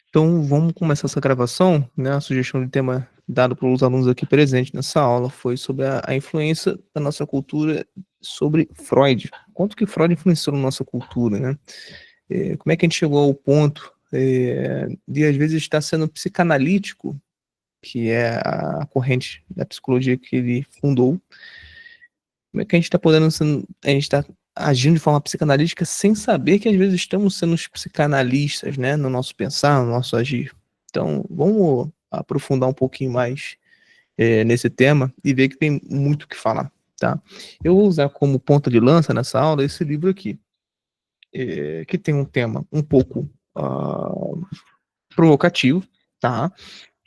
Então, vamos começar essa gravação, né? A sugestão de tema dado pelos alunos aqui presentes nessa aula foi sobre a influência da nossa cultura sobre Freud. Quanto que Freud influenciou na nossa cultura, né? Como é que a gente chegou ao ponto de, às vezes, estar sendo psicanalítico, que é a corrente da psicologia que ele fundou. Como é que a gente está podendo a gente está agindo de forma psicanalítica sem saber que às vezes estamos sendo os psicanalistas, né, no nosso pensar, no nosso agir. Então, vamos aprofundar um pouquinho mais nesse tema e ver que tem muito o que falar, tá? Eu vou usar como ponta de lança nessa aula esse livro aqui, que tem um tema um pouco provocativo, tá?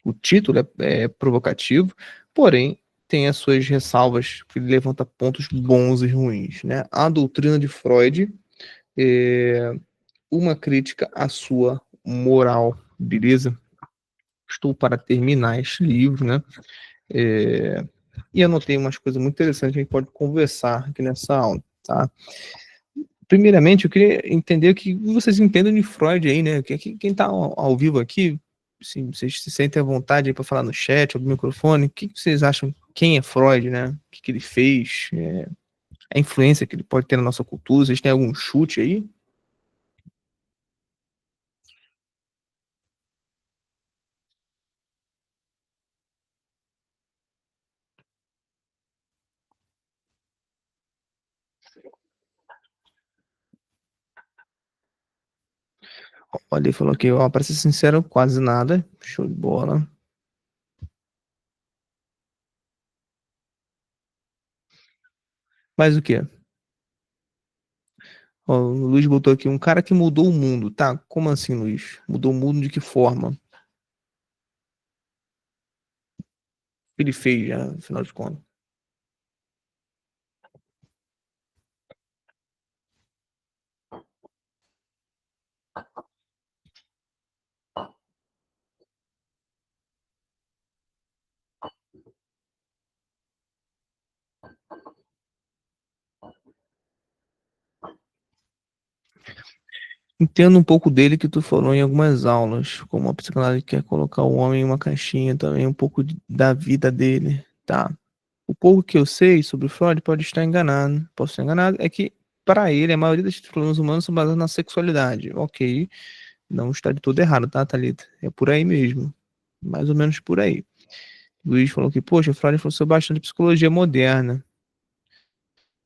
O título é provocativo, porém tem as suas ressalvas, que ele levanta pontos bons e ruins, né? A doutrina de Freud é uma crítica à sua moral, beleza? Estou para terminar este livro, né? É, e anotei umas coisas muito interessantes que a gente pode conversar aqui nessa aula, tá? Primeiramente, eu queria entender o que vocês entendem de Freud aí, né? Quem está ao vivo aqui, assim, vocês se sentem à vontade para falar no chat ou no microfone, o que vocês acham? Quem é Freud, né? O que ele fez? A influência que ele pode ter na nossa cultura? Vocês têm algum chute aí? Olha, ele falou aqui, ó, para ser sincero, quase nada. Show de bola. Mas o quê? Ó, o Luiz botou aqui, um cara que mudou o mundo. Tá, como assim, Luiz? Mudou o mundo de que forma? O que ele fez, já, afinal de contas? Entendo um pouco dele que tu falou em algumas aulas, como a psicanálise quer colocar o homem em uma caixinha também, um pouco da vida dele, tá? O pouco que eu sei sobre o Freud pode estar enganado, posso estar enganado, é que para ele a maioria dos problemas humanos são baseados na sexualidade. Ok, não está de todo errado, tá, Thalita? É por aí mesmo, mais ou menos por aí. Luiz falou que, poxa, Freud influenciou bastante psicologia moderna.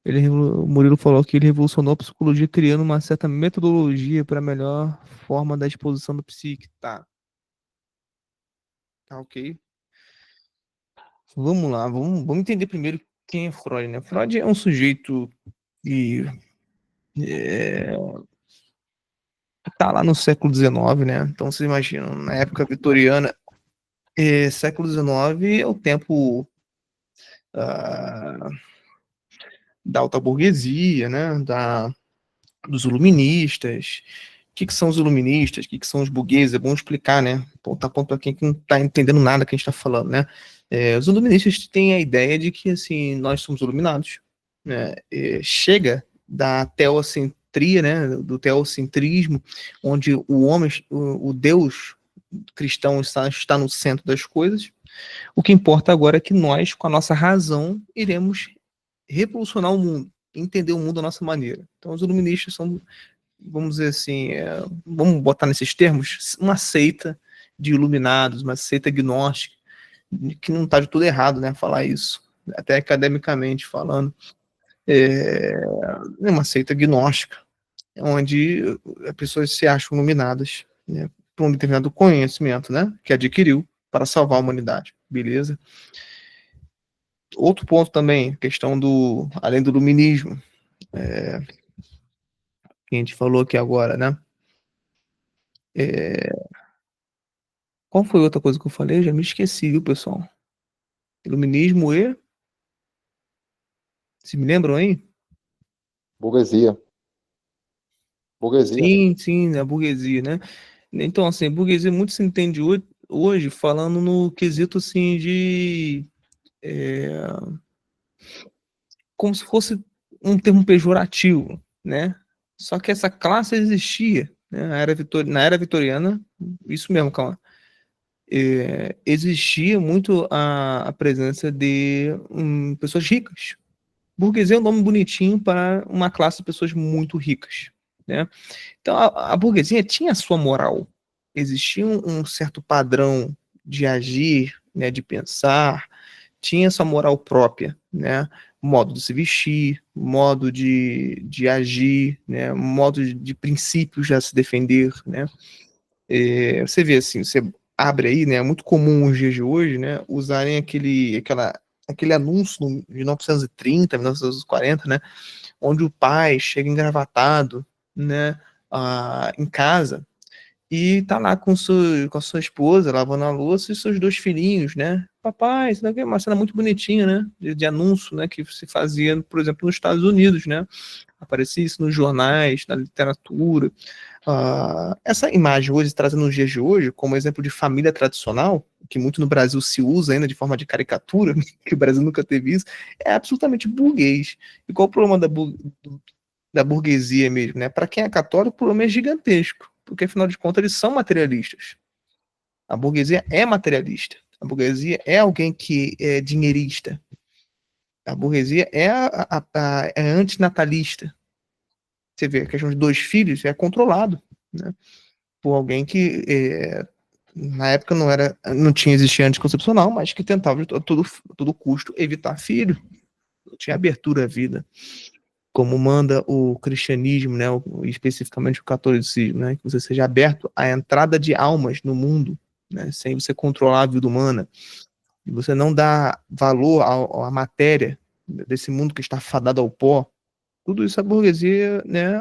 O Murilo falou que ele revolucionou a psicologia criando uma certa metodologia para melhor forma da exposição do psique. Tá ok. Vamos lá, vamos entender primeiro quem é Freud, né? Freud é um sujeito que é, tá lá no século XIX, né? Então vocês imaginam, na época vitoriana, século XIX é o tempo ah, da alta burguesia, né? Dos iluministas. O que são os iluministas? O que são os burgueses? É bom explicar, né? Ponto a ponto para quem não está entendendo nada que a gente está falando, né? Os iluministas têm a ideia de que assim nós somos iluminados, né? Chega da teocentria, né? Do teocentrismo, onde o homem, o Deus cristão está no centro das coisas. O que importa agora é que nós, com a nossa razão, iremos revolucionar o mundo, entender o mundo da nossa maneira. Então, os iluministas são, vamos dizer assim, vamos botar nesses termos, uma seita de iluminados, uma seita gnóstica, que não está de tudo errado, né, falar isso, até academicamente falando, é uma seita gnóstica, onde as pessoas se acham iluminadas, né, por um determinado conhecimento, né, que adquiriu para salvar a humanidade, beleza? Outro ponto também, questão do, além do iluminismo, que a gente falou aqui agora, né? É, qual foi outra coisa que eu falei? Eu já me esqueci, viu, pessoal? Iluminismo e. Se me lembram aí? Burguesia. Burguesia. Sim, sim, a burguesia, né? Então, assim, a burguesia muito se entende hoje falando no quesito, assim, de. é, como se fosse um termo pejorativo, né? Só que essa classe existia, né? Na era vitoriana, isso mesmo, calma. Existia muito a presença de pessoas ricas. Burguesia é um nome bonitinho para uma classe de pessoas muito ricas, né? Então a burguesia tinha a sua moral. Existia um certo padrão de agir, né, de pensar, tinha sua moral própria, né? Modo de se vestir, modo de agir, né? Modo de princípios a se defender, né? Você vê assim, você abre aí, né? É muito comum nos dias de hoje, né? Usarem aquele anúncio de 1930, 1940, né? Onde o pai chega engravatado, né? Em casa e tá lá com a sua esposa lavando a louça e seus dois filhinhos, né? Papai, isso daqui é uma cena muito bonitinha, né? De anúncio, né? Que se fazia, por exemplo, nos Estados Unidos, né? Aparecia isso nos jornais, na literatura. Essa imagem hoje, trazendo nos dias de hoje, como exemplo de família tradicional, que muito no Brasil se usa ainda de forma de caricatura, que o Brasil nunca teve isso, é absolutamente burguês. E qual o problema da burguesia mesmo, né? Para quem é católico, o problema é gigantesco, porque afinal de contas eles são materialistas. A burguesia é materialista. A burguesia é alguém que é dinheirista. A burguesia é antinatalista. Você vê a questão de dois filhos é controlado, né, por alguém que na época não tinha existido anticoncepcional, mas que tentava de todo custo evitar filho. Não tinha abertura à vida, como manda o cristianismo, né, especificamente o catolicismo, né, que você seja aberto à entrada de almas no mundo, né, sem você controlar a vida humana, e você não dá valor à matéria desse mundo que está fadado ao pó. Tudo isso a burguesia, né,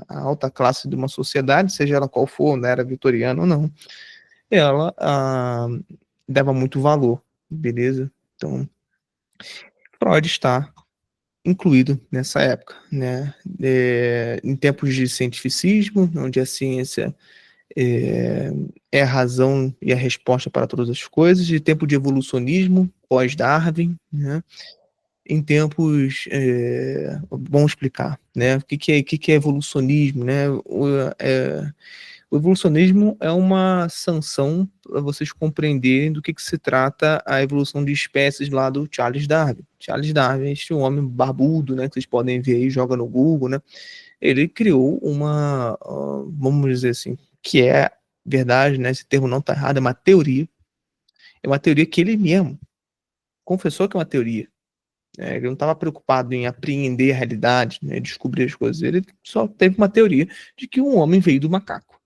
a alta classe de uma sociedade, seja ela qual for, na era vitoriana ou não, ela dava muito valor, beleza? Então, Freud está incluído nessa época, né? Em tempos de cientificismo, onde a ciência é a razão e a resposta para todas as coisas, de tempo de evolucionismo, pós-Darwin, né? Em tempos, vamos explicar, né? O que é evolucionismo, né? O evolucionismo é uma sanção para vocês compreenderem do que se trata a evolução de espécies lá do Charles Darwin. Charles Darwin, este homem barbudo, né, que vocês podem ver aí, joga no Google, né? Ele criou vamos dizer assim, que é verdade, né? Esse termo não está errado, é uma teoria que ele mesmo confessou que é uma teoria. Ele não estava preocupado em apreender a realidade, né, descobrir as coisas. Ele só teve uma teoria de que um homem veio do macaco.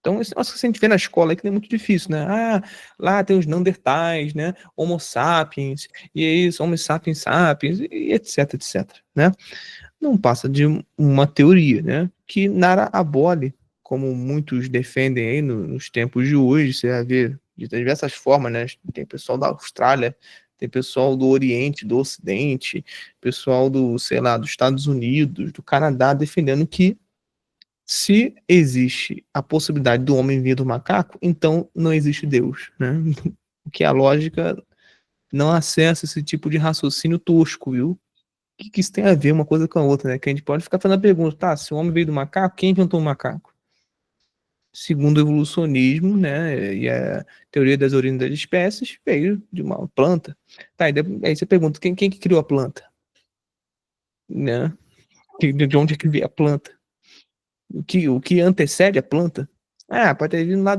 Então, esse negócio que a gente vê na escola aí que não é muito difícil, né? Lá tem os Neandertais, né? Homo sapiens, e é isso, Homo sapiens sapiens, e etc, etc, né? Não passa de uma teoria, né? Que nada abole, como muitos defendem aí nos tempos de hoje. Você vai ver de diversas formas, né? Tem pessoal da Austrália, tem pessoal do Oriente, do Ocidente, pessoal sei lá, dos Estados Unidos, do Canadá, defendendo que se existe a possibilidade do homem vir do macaco, então não existe Deus, né? Porque a lógica não acessa esse tipo de raciocínio tosco, viu? O que isso tem a ver uma coisa com a outra, né? Que a gente pode ficar fazendo a pergunta, tá, se o homem veio do macaco, quem inventou o macaco? Segundo o evolucionismo, né, e a teoria das origens das espécies, veio de uma planta. Tá, aí você pergunta, quem que criou a planta? Né? De onde é que veio a planta? O que antecede a planta? Pode ter vindo lá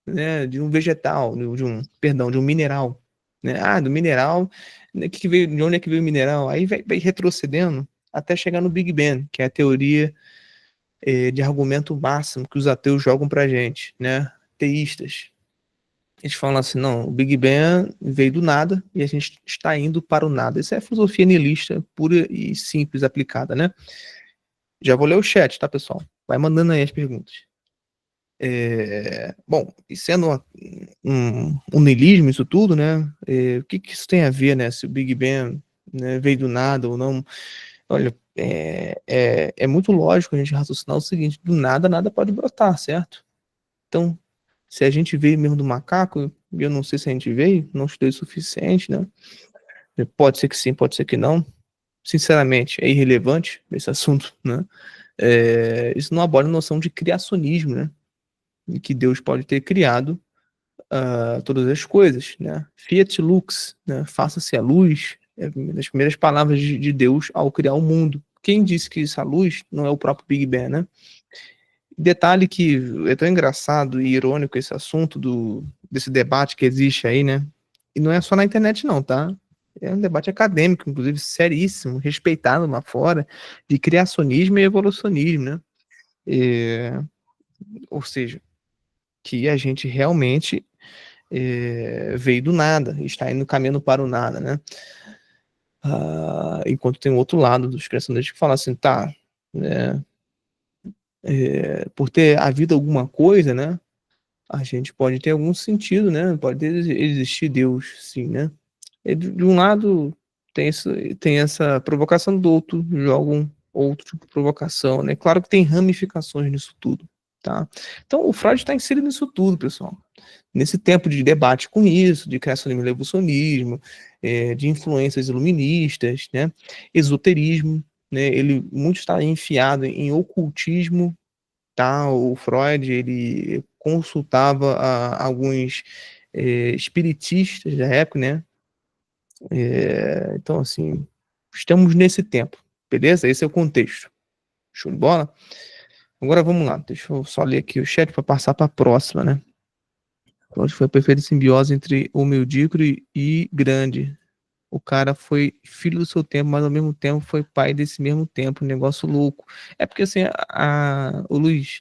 né, de um vegetal, de um mineral. Né? Do mineral, né, de onde é que veio o mineral? Aí vai retrocedendo até chegar no Big Bang, que é a teoria de argumento máximo que os ateus jogam pra gente, né? Teístas. Eles falam assim, não, o Big Bang veio do nada e a gente está indo para o nada. Isso é filosofia nihilista pura e simples aplicada, né? Já vou ler o chat, tá, pessoal? Vai mandando aí as perguntas. Bom, e sendo um niilismo isso tudo, né? O que isso tem a ver, né? Se o Big Bang, né, veio do nada ou não? Olha, é muito lógico a gente raciocinar o seguinte: do nada, nada pode brotar, certo? Então, se a gente veio mesmo do macaco, eu não sei se a gente veio, não estudei o suficiente, né? Pode ser que sim, pode ser que não. Sinceramente, é irrelevante esse assunto, né? Isso não abole a noção de criacionismo, né? De que Deus pode ter criado todas as coisas, né? Fiat lux, né? Faça-se a luz, é uma das primeiras palavras de Deus ao criar o mundo. Quem disse que essa luz não é o próprio Big Bang, né? Detalhe que é tão engraçado e irônico esse assunto desse debate que existe aí, né? E não é só na internet não, tá? É um debate acadêmico, inclusive seríssimo, respeitado lá fora, de criacionismo e evolucionismo, né? Ou seja, que a gente realmente veio do nada, está indo caminhando para o nada, né? Enquanto tem um outro lado dos criacionistas que fala assim, tá, né, por ter havido alguma coisa, né, a gente pode ter algum sentido, né, pode existir Deus, sim, né? E de um lado tem essa provocação, do outro joga um outro tipo de provocação, né? Claro que tem ramificações nisso tudo, tá? Então o Freud está inserido nisso tudo, pessoal. Nesse tempo de debate com isso, de criacionismo e evolucionismo, de influências iluministas, né? Esoterismo, né? Ele muito está enfiado em ocultismo, tá? O Freud, ele consultava alguns espiritistas da época, né? Então, assim, estamos nesse tempo, beleza? Esse é o contexto. Show de bola? Agora vamos lá, deixa eu só ler aqui o chat para passar para a próxima, né? Onde foi a perfeita simbiose entre o medíocre e grande. O cara foi filho do seu tempo, mas ao mesmo tempo foi pai desse mesmo tempo. Um negócio louco. É porque assim, o Luiz,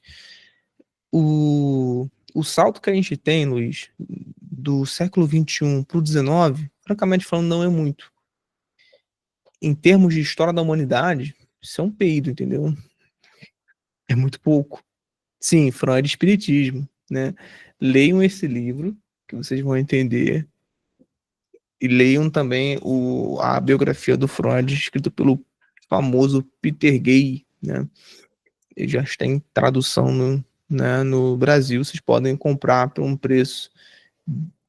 o salto que a gente tem, Luiz, do século XXI para o XIX, francamente falando, não é muito. Em termos de história da humanidade, isso é um peido, entendeu? É muito pouco. Sim, Freud e Espiritismo, né? Leiam esse livro, que vocês vão entender. E leiam também a biografia do Freud, escrita pelo famoso Peter Gay, né? Ele já está em tradução no Brasil. Vocês podem comprar por um preço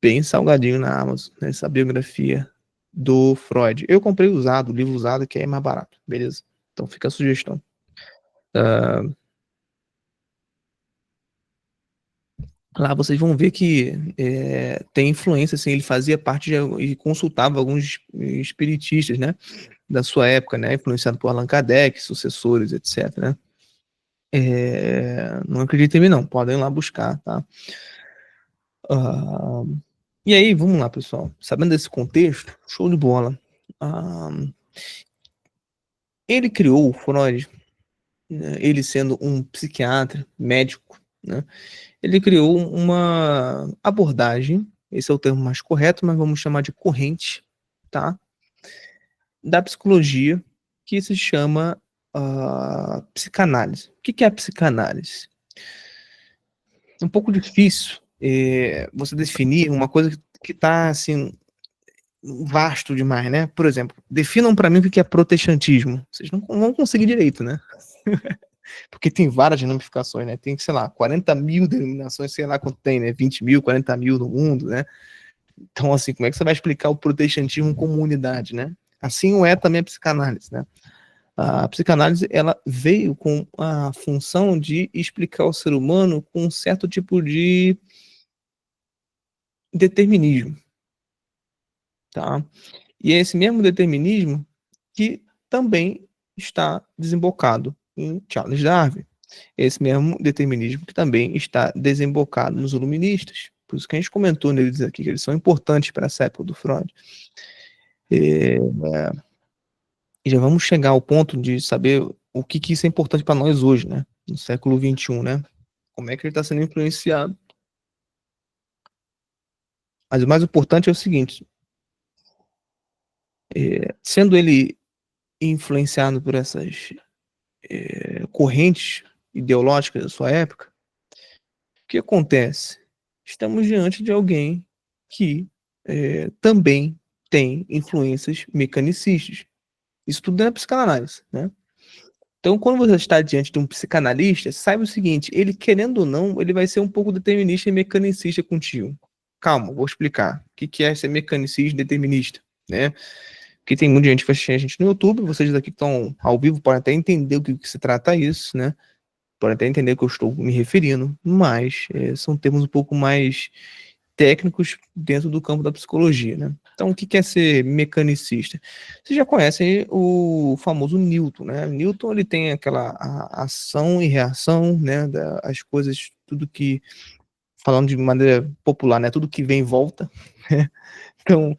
bem salgadinho na Amazon, né? Essa biografia do Freud. Eu comprei usado, o livro usado, que é mais barato, beleza? Então fica a sugestão. Lá vocês vão ver que tem influência, assim, ele fazia parte e consultava alguns espiritistas, né, da sua época, né, influenciado por Allan Kardec, sucessores, etc, né. Não acreditem em mim não, podem ir lá buscar, tá. E aí, vamos lá, pessoal, sabendo desse contexto, show de bola. Ele criou o Freud, né, ele sendo um psiquiatra, médico, né, ele criou uma abordagem, esse é o termo mais correto, mas vamos chamar de corrente, tá? Da psicologia, que se chama psicanálise. O que é a psicanálise? É um pouco difícil você definir uma coisa que está assim vasto demais, né? Por exemplo, definam para mim o que é protestantismo. Vocês não vão conseguir direito, né? Porque tem várias ramificações, né? Tem, sei lá, 40 mil denominações, sei lá quanto tem, né? 20 mil, 40 mil no mundo, né? Então, assim, como é que você vai explicar o protestantismo como unidade, né? Assim o é também a psicanálise, né? A psicanálise, ela veio com a função de explicar o ser humano com um certo tipo de determinismo, tá? E é esse mesmo determinismo que também está desembocado em Charles Darwin. Esse mesmo determinismo que também está desembocado nos iluministas. Por isso que a gente comentou neles aqui, que eles são importantes para essa época do Freud. E já vamos chegar ao ponto de saber o que isso é importante para nós hoje, né? No século XXI, né? Como é que ele está sendo influenciado. Mas o mais importante é o seguinte, sendo ele influenciado por essas correntes ideológicas da sua época, o que acontece? Estamos diante de alguém que também tem influências mecanicistas. Isso tudo é na psicanálise, né? Então, quando você está diante de um psicanalista, saiba o seguinte, ele querendo ou não, ele vai ser um pouco determinista e mecanicista contigo. Calma, vou explicar. O que é ser mecanicista e determinista, né? Porque tem muita gente que vai assistir a gente no YouTube, vocês daqui que estão ao vivo podem até entender o que se trata isso, né? Podem até entender o que eu estou me referindo, mas são termos um pouco mais técnicos dentro do campo da psicologia, né? Então, o que é ser mecanicista? Vocês já conhecem o famoso Newton, né? Newton, ele tem aquela ação e reação, né? As coisas, tudo que, falando de maneira popular, né? Tudo que vem e volta, né? Então,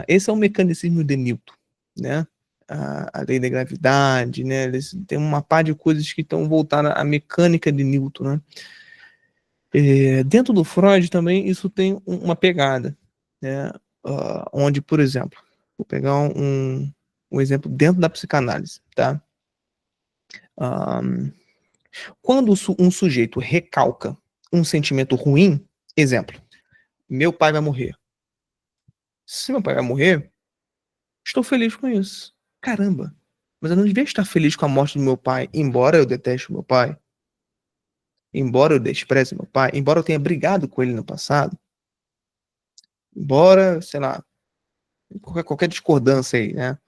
esse é o mecanicismo de Newton, né? A lei da gravidade, né? Eles têm uma par de coisas que estão voltadas à mecânica de Newton, né? Dentro do Freud também isso tem uma pegada, né? Onde, por exemplo, vou pegar um exemplo dentro da psicanálise, tá? Quando um sujeito recalca um sentimento ruim, exemplo, meu pai vai morrer. Se meu pai vai morrer, estou feliz com isso. Caramba, mas eu não devia estar feliz com a morte do meu pai, embora eu deteste o meu pai, embora eu despreze meu pai, embora eu tenha brigado com ele no passado, embora, sei lá, qualquer discordância aí, né?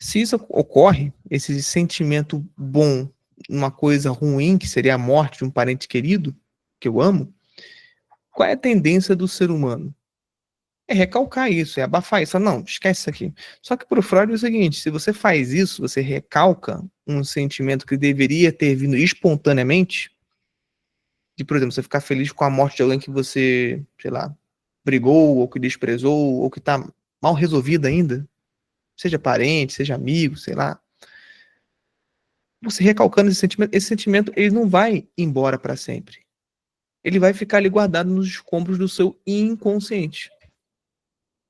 Se isso ocorre, esse sentimento bom, uma coisa ruim, que seria a morte de um parente querido, que eu amo, qual é a tendência do ser humano? É recalcar isso, é abafar isso. Não, esquece isso aqui. Só que para o Freud é o seguinte: se você faz isso, você recalca um sentimento que deveria ter vindo espontaneamente, de, por exemplo, você ficar feliz com a morte de alguém que você, sei lá, brigou, ou que desprezou, ou que está mal resolvido ainda, seja parente, seja amigo, sei lá. Você recalcando esse sentimento ele não vai embora para sempre. Ele vai ficar ali guardado nos escombros do seu inconsciente.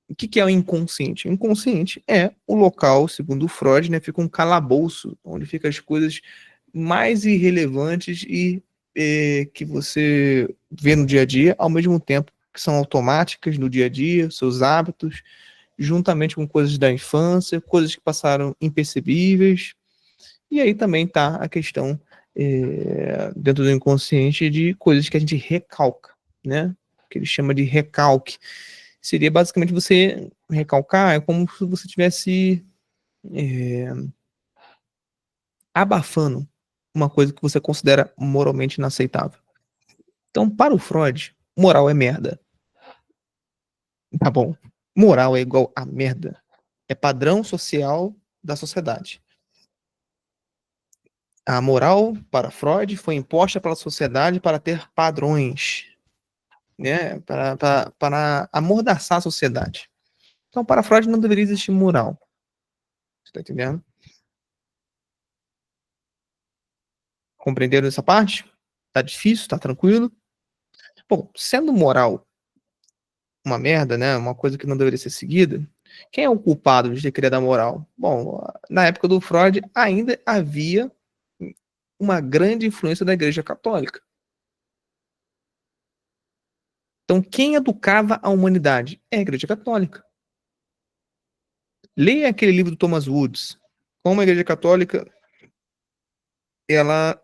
O que é o inconsciente? O inconsciente é o local, segundo o Freud, né, fica um calabouço, onde ficam as coisas mais irrelevantes e que você vê no dia a dia, ao mesmo tempo que são automáticas no dia a dia, seus hábitos, juntamente com coisas da infância, coisas que passaram impercebíveis. E aí também está a questão dentro do inconsciente de coisas que a gente recalca, né? Que ele chama de recalque. Seria basicamente você recalcar, é como se você estivesse abafando uma coisa que você considera moralmente inaceitável. Então, para o Freud, moral é merda. Tá bom? Moral é igual a merda. É padrão social da sociedade. A moral, para Freud, foi imposta pela sociedade para ter padrões, né? Para amordaçar a sociedade. Então, para Freud, não deveria existir moral. Você está entendendo? Compreenderam essa parte? Tá difícil? Tá tranquilo? Bom, sendo moral uma merda, né? Uma coisa que não deveria ser seguida, quem é o culpado de ter criado a moral? Bom, na época do Freud, ainda havia uma grande influência da Igreja Católica. Então, quem educava a humanidade? É a Igreja Católica. Leia aquele livro do Thomas Woods. Como a Igreja Católica ela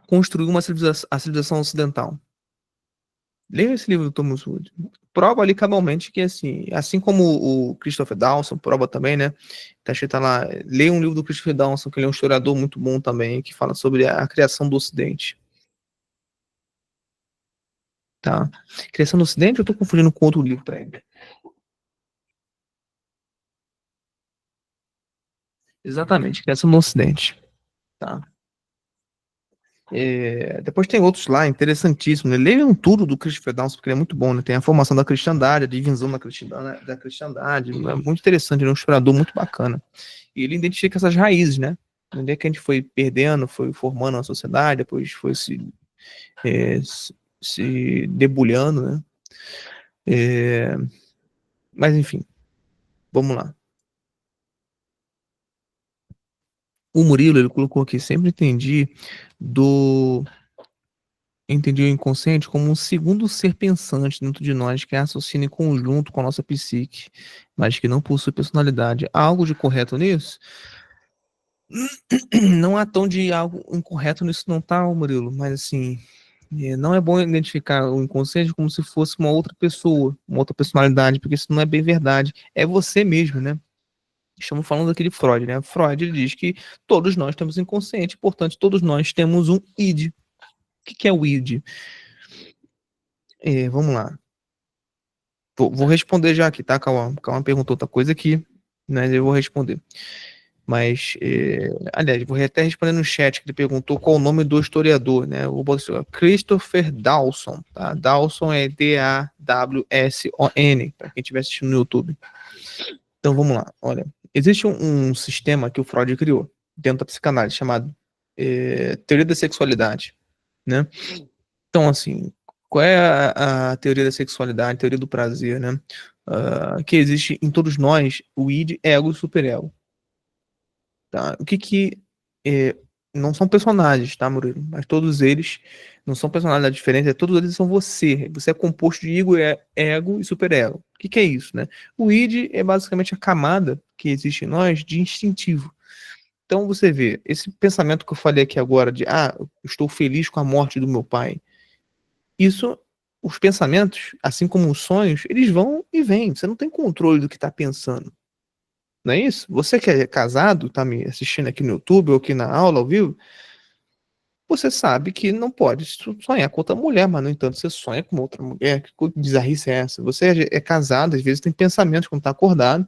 construiu a civilização ocidental. Leia esse livro do Thomas Woods. Prova ali cabalmente que, assim como o Christopher Dawson, prova também, né? Tá escrito lá, leia um livro do Christopher Dawson, que ele é um historiador muito bom também, que fala sobre a criação do Ocidente. Tá? Criação do Ocidente, eu tô confundindo com outro livro para ele. Exatamente, Criação do Ocidente. Tá? Depois tem outros lá, interessantíssimos. Né? Leiam tudo do Christopher Dawson, porque ele é muito bom. Né? Tem a formação da cristandade, a divisão da cristandade. É muito interessante, ele é um historiador muito bacana. E ele identifica essas raízes, né? Onde é que a gente foi perdendo, foi formando a sociedade, depois foi se debulhando, né? Mas enfim, vamos lá. O Murilo, ele colocou aqui, sempre entendi o inconsciente como um segundo ser pensante dentro de nós que raciocina em conjunto com a nossa psique, mas que não possui personalidade. Há algo de correto nisso? Não há tão de algo incorreto nisso não tá, Murilo, mas assim, Não é bom identificar o inconsciente como se fosse uma outra pessoa, uma outra personalidade, porque isso não é bem verdade. É você mesmo, né? Estamos falando aqui de Freud, né? Freud ele diz que todos nós temos inconsciente, portanto, todos nós temos um id. O que é o id? Vamos lá. Vou responder já aqui, tá? Calma, perguntou outra coisa aqui, mas eu vou responder. Mas, aliás, vou até responder no chat que ele perguntou qual o nome do historiador, né? O Christopher Dawson, tá? Dawson é Dawson, para quem estiver assistindo no YouTube. Então vamos lá, olha. Existe um sistema que o Freud criou dentro da psicanálise chamado teoria da sexualidade, né? Então, assim, qual é a teoria da sexualidade, a teoria do prazer, né? Que existe em todos nós o id, ego e superego. Tá? O que é, não são personagens, tá, Murilo? Mas todos eles não são personalidades diferentes, todos eles são você. Você é composto de ego e superego. O que é isso, né? O id é basicamente a camada que existe em nós de instintivo. Então você vê, esse pensamento que eu falei aqui agora de eu estou feliz com a morte do meu pai. Isso, os pensamentos, assim como os sonhos, eles vão e vêm. Você não tem controle do que está pensando. Não é isso? Você que é casado, tá me assistindo aqui no YouTube ou aqui na aula ao vivo, você sabe que não pode sonhar com outra mulher, mas no entanto você sonha com outra mulher. Que bizarrice é essa? Você é casado, às vezes tem pensamentos quando tá acordado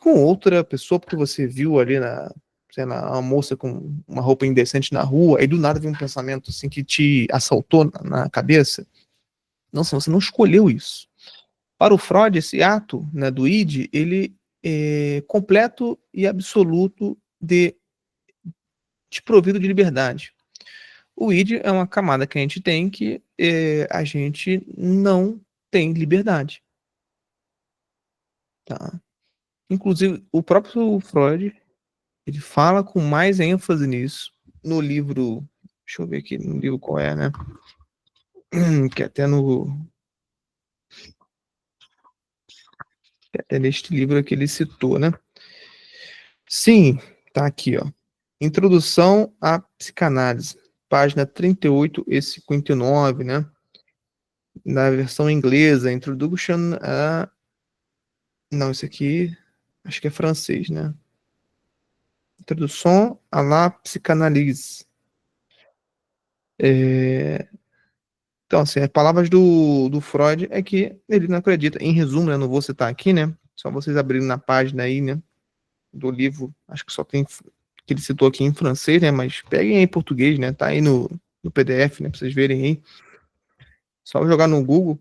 com outra pessoa, porque você viu ali sei lá, uma moça com uma roupa indecente na rua, aí do nada vem um pensamento assim que te assaltou na cabeça. Nossa, você não escolheu isso. Para o Freud, esse ato, né, do id, ele é completo e absoluto de desprovido de liberdade. O id é uma camada que a gente tem que a gente não tem liberdade. Tá? Inclusive, o próprio Freud, ele fala com mais ênfase nisso no livro, deixa eu ver aqui no livro qual é, né? Que até neste livro que ele citou, né? Sim, tá aqui, ó. Introdução à psicanálise, página 38 e 59, né? Na versão inglesa, Introduction a... Não, isso aqui acho que é francês, né? Introdução à la psicanálise. Então, assim, as palavras do Freud é que ele não acredita. Em resumo, eu não vou citar aqui, né? Só vocês abrirem na página aí, né? Do livro, acho que só tem que ele citou aqui em francês, né? Mas peguem aí em português, né? Tá aí no PDF, né? Pra vocês verem aí. Só jogar no Google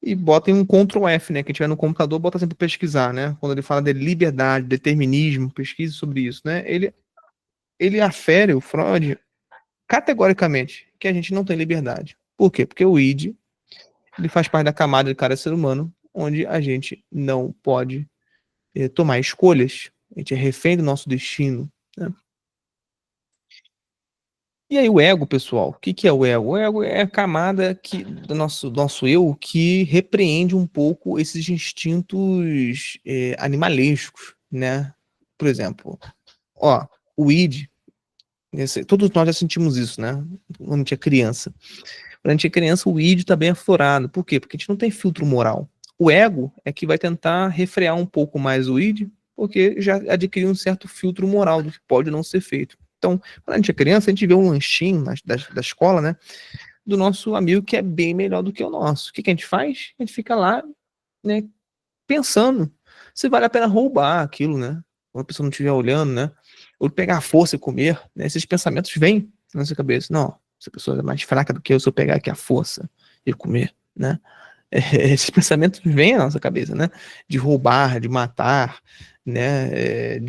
e botem um Ctrl F, né? Quem tiver no computador, bota sempre pesquisar, né? Quando ele fala de liberdade, determinismo, pesquise sobre isso, né? Ele afere, o Freud, categoricamente, que a gente não tem liberdade. Por quê? Porque o id, ele faz parte da camada de cada ser humano, onde a gente não pode tomar escolhas. A gente é refém do nosso destino, né? E aí o ego, pessoal, o que é o ego? O ego é a camada do nosso eu que repreende um pouco esses instintos animalescos, né? Por exemplo, ó, o id, todos nós já sentimos isso, né? Quando a gente é criança. Quando a gente é criança, o id está bem aflorado. Por quê? Porque a gente não tem filtro moral. O ego é que vai tentar refrear um pouco mais o id, porque já adquiriu um certo filtro moral do que pode não ser feito. Então, quando a gente é criança, a gente vê um lanchinho da escola, né? Do nosso amigo que é bem melhor do que o nosso. O que a gente faz? A gente fica lá, né? Pensando se vale a pena roubar aquilo, né? Quando a pessoa não estiver olhando, né? Ou pegar a força e comer, né? Esses pensamentos vêm na nossa cabeça. Não, essa pessoa é mais fraca do que eu se eu pegar aqui a força e comer, né? Esses pensamentos vêm à nossa cabeça, né? De roubar, de matar, né?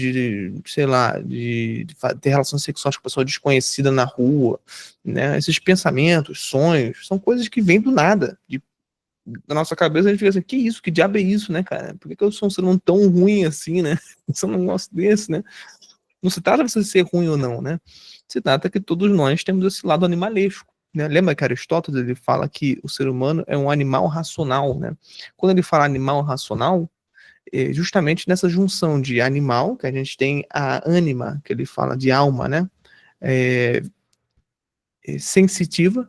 Sei lá, de ter relações sexuais com pessoa desconhecida na rua, né? Esses pensamentos, sonhos, são coisas que vêm do nada, da nossa cabeça. A gente fica assim, que isso? Que diabo é isso, né, cara? Por que eu sou um ser humano tão ruim assim, né? Eu não gosto desse, né? Não se trata de você ser ruim ou não, né? Se trata que todos nós temos esse lado animalesco, né? Lembra que Aristóteles ele fala que o ser humano é um animal racional, né? Quando ele fala animal racional, é justamente nessa junção de animal, que a gente tem a ânima, que ele fala de alma, né? É sensitiva,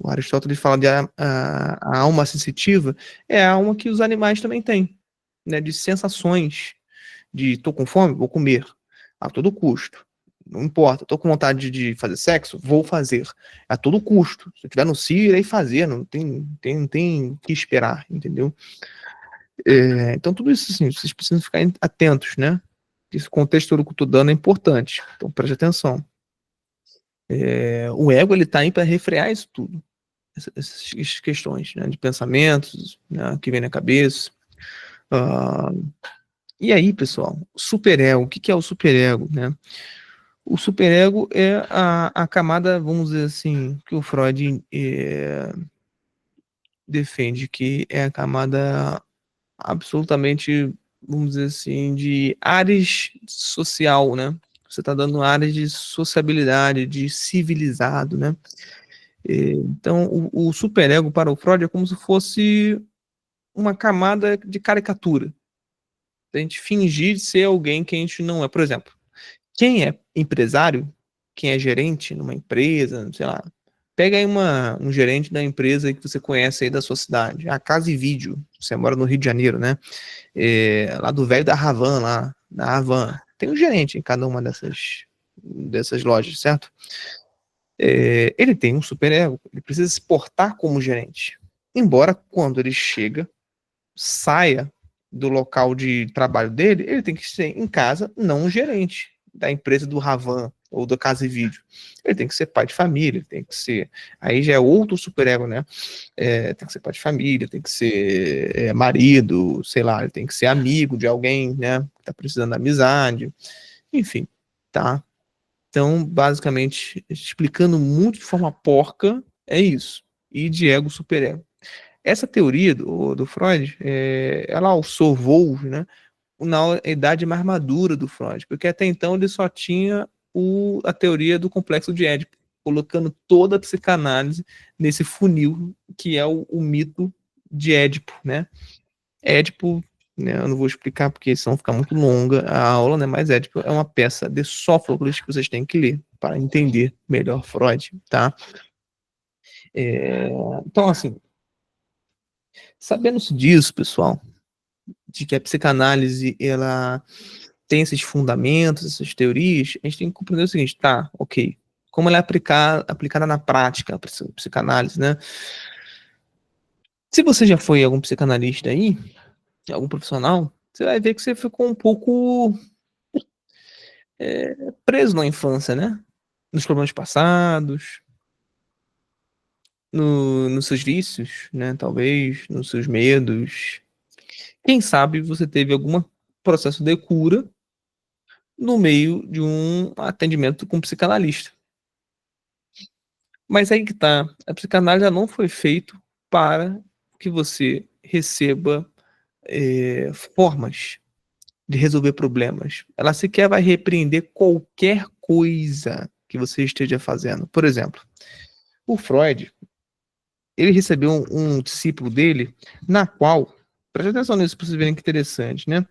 O Aristóteles fala de a alma sensitiva, é a alma que os animais também têm, né? De sensações, de tô com fome, vou comer, a todo custo. Não importa, tô com vontade de fazer sexo, vou fazer, a todo custo. Se eu tiver no cio, irei fazer, não tem que esperar, entendeu? Então tudo isso, assim, vocês precisam ficar atentos, né? Esse contexto todo que eu tô dando é importante, então preste atenção. O ego, ele tá aí para refrear isso tudo, essas questões, né, de pensamentos, né, que vem na cabeça. Ah, e aí, pessoal, o superego, o que é o superego, né? O superego é a camada, vamos dizer assim, que o Freud defende, que é a camada absolutamente, vamos dizer assim, de áreas social, né? Você está dando áreas de sociabilidade, de civilizado, né? Então, o superego para o Freud é como se fosse uma camada de caricatura. A gente fingir ser alguém que a gente não é. Por exemplo, quem é empresário, quem é gerente numa empresa, sei lá, pega aí um gerente da empresa que você conhece aí da sua cidade, a Casa e Vídeo, você mora no Rio de Janeiro, né? Lá do velho da Havan, lá, da Havan. Tem um gerente em cada uma dessas lojas, certo? Ele tem um superego, ele precisa se portar como gerente. Embora quando ele chega, saia do local de trabalho dele, ele tem que ser em casa, não um gerente da empresa do Ravan ou da Casa e Vídeo. Ele tem que ser pai de família, tem que ser. Aí já é outro superego, né? Tem que ser pai de família, tem que ser marido, sei lá, ele tem que ser amigo de alguém, né? Que tá precisando de amizade, enfim, tá? Então, basicamente, explicando muito de forma porca, é isso. E de ego, superego. Essa teoria do Freud, ela alçou voos, né, na idade mais madura do Freud, porque até então ele só tinha a teoria do complexo de Édipo, colocando toda a psicanálise nesse funil que é o mito de Édipo, né? Édipo, né, eu não vou explicar porque senão fica muito longa a aula, né? Mas Édipo é uma peça de Sófocles que vocês têm que ler para entender melhor Freud, tá? Então, assim, sabendo-se disso, pessoal, de que a psicanálise ela tem esses fundamentos, essas teorias, a gente tem que compreender o seguinte, tá, ok, como ela é aplicada na prática, a psicanálise, né? Se você já foi algum psicanalista aí, algum profissional, você vai ver que você ficou um pouco preso na infância, né? Nos problemas passados, nos seus vícios, né? Talvez, nos seus medos. Quem sabe você teve algum processo de cura no meio de um atendimento com um psicanalista. Mas aí que tá, a psicanálise não foi feito para que você receba formas de resolver problemas. Ela sequer vai repreender qualquer coisa que você esteja fazendo. Por exemplo, o Freud, ele recebeu um discípulo dele, na qual, preste atenção nisso para vocês verem que interessante, né?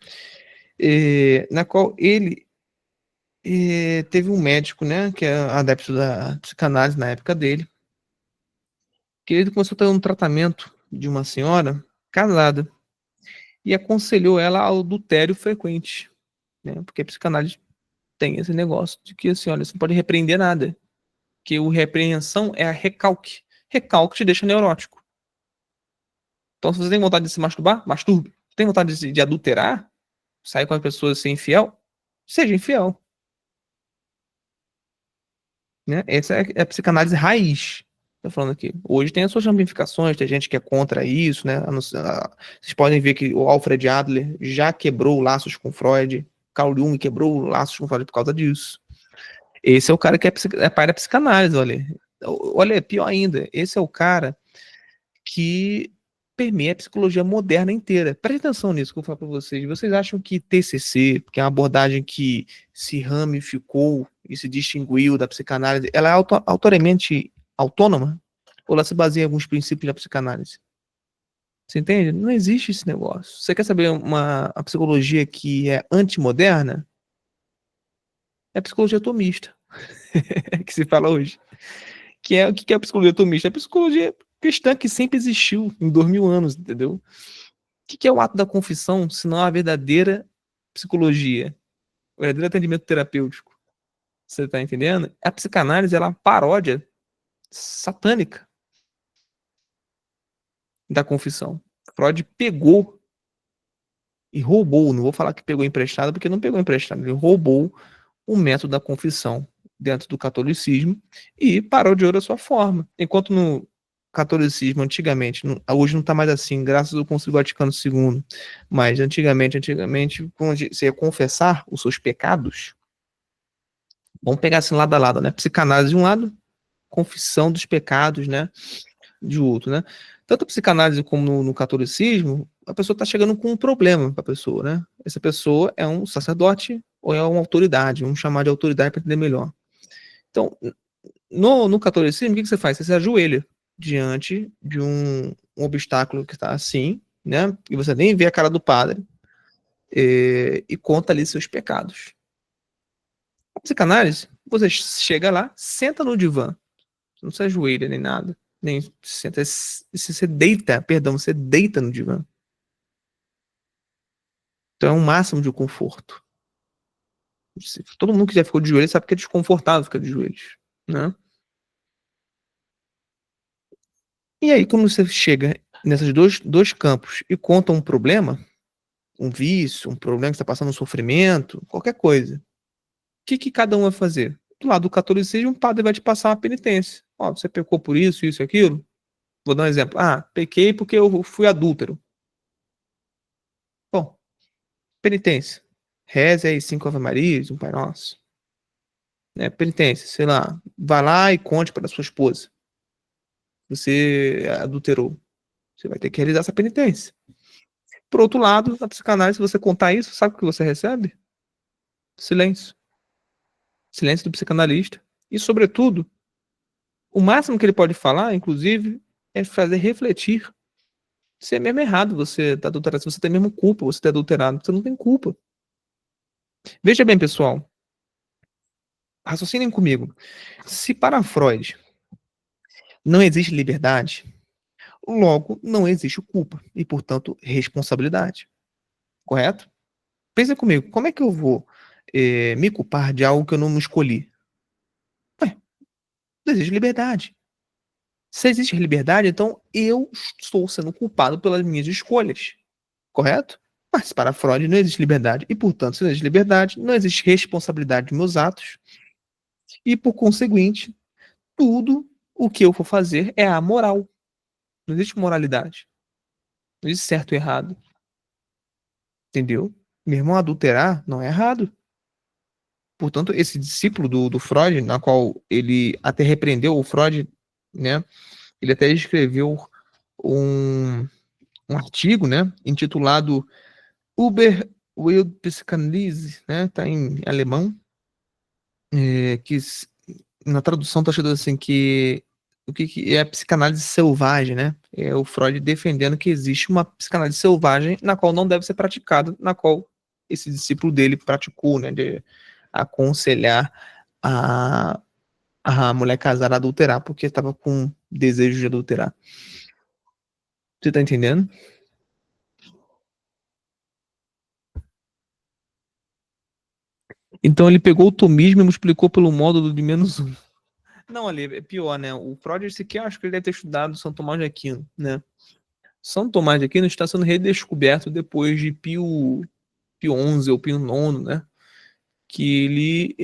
Na qual ele teve um médico, né, que é adepto da psicanálise na época dele, que ele começou a ter um tratamento de uma senhora casada e aconselhou ela ao adultério frequente, né? Porque a psicanálise tem esse negócio de que assim, olha, você não pode repreender nada, que o repreensão é a recalque. Recalque te deixa neurótico. Então, se você tem vontade de se masturbar, masturbe. Se tem vontade de adulterar, sair com a pessoa ser infiel, seja infiel. Né? Essa é a psicanálise raiz. Tô falando aqui. Hoje tem as suas ramificações, tem gente que é contra isso, né? Vocês podem ver que o Alfred Adler já quebrou laços com Freud, Carl Jung quebrou laços com Freud por causa disso. Esse é o cara que é pai da psicanálise, olha. Olha, pior ainda, esse é o cara que permeia a psicologia moderna inteira. Preste atenção nisso que eu vou falar para vocês. Vocês acham que TCC, que é uma abordagem que se ramificou e se distinguiu da psicanálise, ela é autoramente autônoma? Ou ela se baseia em alguns princípios da psicanálise? Você entende? Não existe esse negócio. Você quer saber a psicologia que é antimoderna? É a psicologia atomista, que se fala hoje. que é a psicologia tomista? É a psicologia cristã que sempre existiu em 2000 anos, entendeu? O que é o ato da confissão, se não a verdadeira psicologia, o verdadeiro atendimento terapêutico? Você tá entendendo? A psicanálise ela é uma paródia satânica da confissão. Freud pegou e roubou, não vou falar que pegou emprestado, porque não pegou emprestado, ele roubou o método da confissão dentro do catolicismo e parodiou da sua forma. Enquanto no catolicismo, antigamente, hoje não está mais assim, graças ao Concílio Vaticano II, mas antigamente, quando você ia confessar os seus pecados, vamos pegar assim lado a lado, né? Psicanálise de um lado, confissão dos pecados, né? De outro, né? Tanto a psicanálise como no catolicismo, a pessoa está chegando com um problema para a pessoa, né? Essa pessoa é um sacerdote ou é uma autoridade, vamos chamar de autoridade para entender melhor. Então, no catolicismo, o que você faz? Você se ajoelha diante de um obstáculo que está assim, né? E você nem vê a cara do padre e conta ali seus pecados. A psicanálise, você chega lá, senta no divã, não se ajoelha nem nada, nem senta, você deita, perdão, você deita no divã. Então é um máximo de conforto. Todo mundo que já ficou de joelhos sabe que é desconfortável ficar de joelhos, né? E aí, quando você chega nesses dois campos e conta um problema, um vício, um problema que está passando um sofrimento, qualquer coisa, o que cada um vai fazer? Do lado do catolicismo, um padre vai te passar uma penitência. Ó, você pecou por isso, isso e aquilo. Vou dar um exemplo. Ah, pequei porque eu fui adúltero. Bom, penitência. Reze aí 5 Ave Marias, um Pai Nosso. Né? Penitência, sei lá. Vai lá e conte para sua esposa. Você adulterou. Você vai ter que realizar essa penitência. Por outro lado, na psicanálise, se você contar isso, sabe o que você recebe? Silêncio. Silêncio do psicanalista. E, sobretudo, o máximo que ele pode falar, inclusive, é fazer refletir se é mesmo errado você tá adulterado, se você tem mesmo culpa, você ter adulterado. Você não tem culpa. Veja bem, pessoal. Raciocinem comigo. Se para Freud não existe liberdade, logo não existe culpa e, portanto, responsabilidade. Correto? Pensa comigo, como é que eu vou me culpar de algo que eu não escolhi? Ué, não existe liberdade. Se existe liberdade, então eu estou sendo culpado pelas minhas escolhas. Correto? Mas para Freud não existe liberdade. E, portanto, se não existe liberdade, não existe responsabilidade dos meus atos. E, por conseguinte, tudo o que eu for fazer é amoral. Não existe moralidade. Não existe certo e errado. Entendeu? Meu irmão, adulterar não é errado. Portanto, esse discípulo do Freud, na qual ele até repreendeu o Freud, né? Ele até escreveu um, um artigo, né? Intitulado Uber Wild Psychanalyse, né? Tá em alemão, que na tradução tá escrito assim que o que é a psicanálise selvagem, né? É o Freud defendendo que existe uma psicanálise selvagem na qual não deve ser praticada, na qual esse discípulo dele praticou, né? De aconselhar a, a mulher casada a adulterar porque estava com desejo de adulterar. Você tá entendendo? Então ele pegou o tomismo e multiplicou pelo módulo de menos um. Não, ali é pior, né? O Freud sequer acho que ele deve ter estudado São Tomás de Aquino, né? São Tomás de Aquino está sendo redescoberto depois de Pio XI ou Pio IX, né? Que ele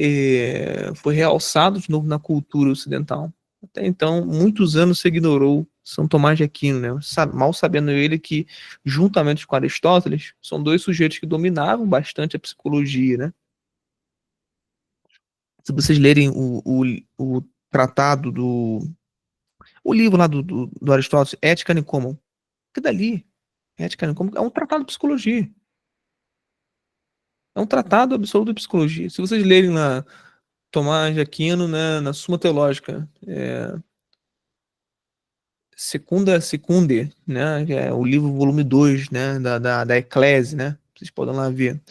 foi realçado de novo na cultura ocidental. Até então, muitos anos se ignorou São Tomás de Aquino, né? Mal sabendo ele que, juntamente com Aristóteles, são dois sujeitos que dominavam bastante a psicologia, né? Se vocês lerem o tratado o livro lá do Aristóteles, Ética Nicômaco, que dali, Ética Nicômaco, é um tratado de psicologia. É um tratado absoluto de psicologia. Se vocês lerem lá Tomás de Aquino, né, na Suma Teológica, Secunde, né, que é o livro volume 2, né, da Eclese, né, vocês podem lá ver.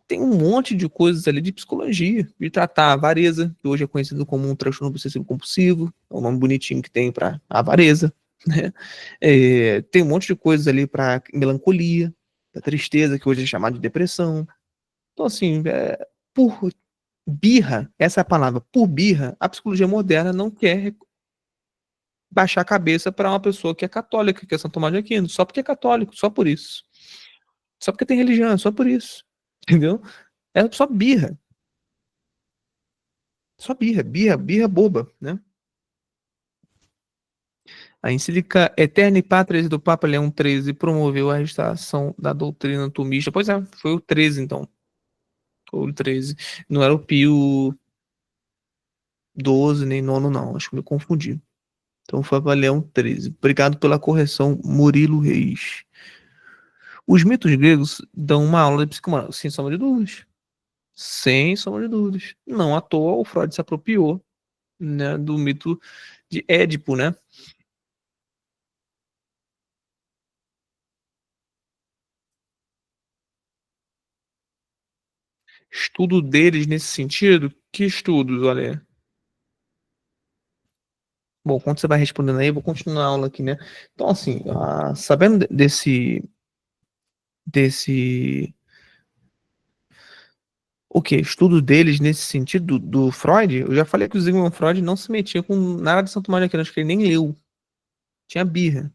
tem um monte de coisas ali de psicologia, de tratar a avareza, que hoje é conhecido como um transtorno obsessivo compulsivo, é o nome bonitinho que tem para avareza, né? Tem um monte de coisas ali para melancolia, para tristeza, que hoje é chamado de depressão. Então, assim, por birra, essa é a palavra, por birra, a psicologia moderna não quer baixar a cabeça para uma pessoa que é católica, que é São Tomás de Aquino, só porque é católico, só por isso. Só porque tem religião, só por isso. Entendeu? É só birra. Só birra, birra, birra boba, né? A encíclica Eterni Patris do Papa Leão XIII promoveu a restauração da doutrina tomista. Pois é, foi o 13, então. Foi o 13. Não era o Pio 12 nem nono, não. Acho que me confundi. Então foi para Leão XIII. Obrigado pela correção, Murilo Reis. Os mitos gregos dão uma aula de psicomoral, sem sombra de dúvidas. Sem sombra de dúvidas. Não à toa o Freud se apropriou, né, do mito de Édipo, né? Estudo deles nesse sentido? Que estudos, olha? Bom, quando você vai respondendo aí, eu vou continuar a aula aqui, né? Então, assim, sabendo desse, o que? Estudo deles nesse sentido do Freud, eu já falei que o Sigmund Freud não se metia com nada de Santo Tomás de Aquino, acho que ele nem leu, tinha birra.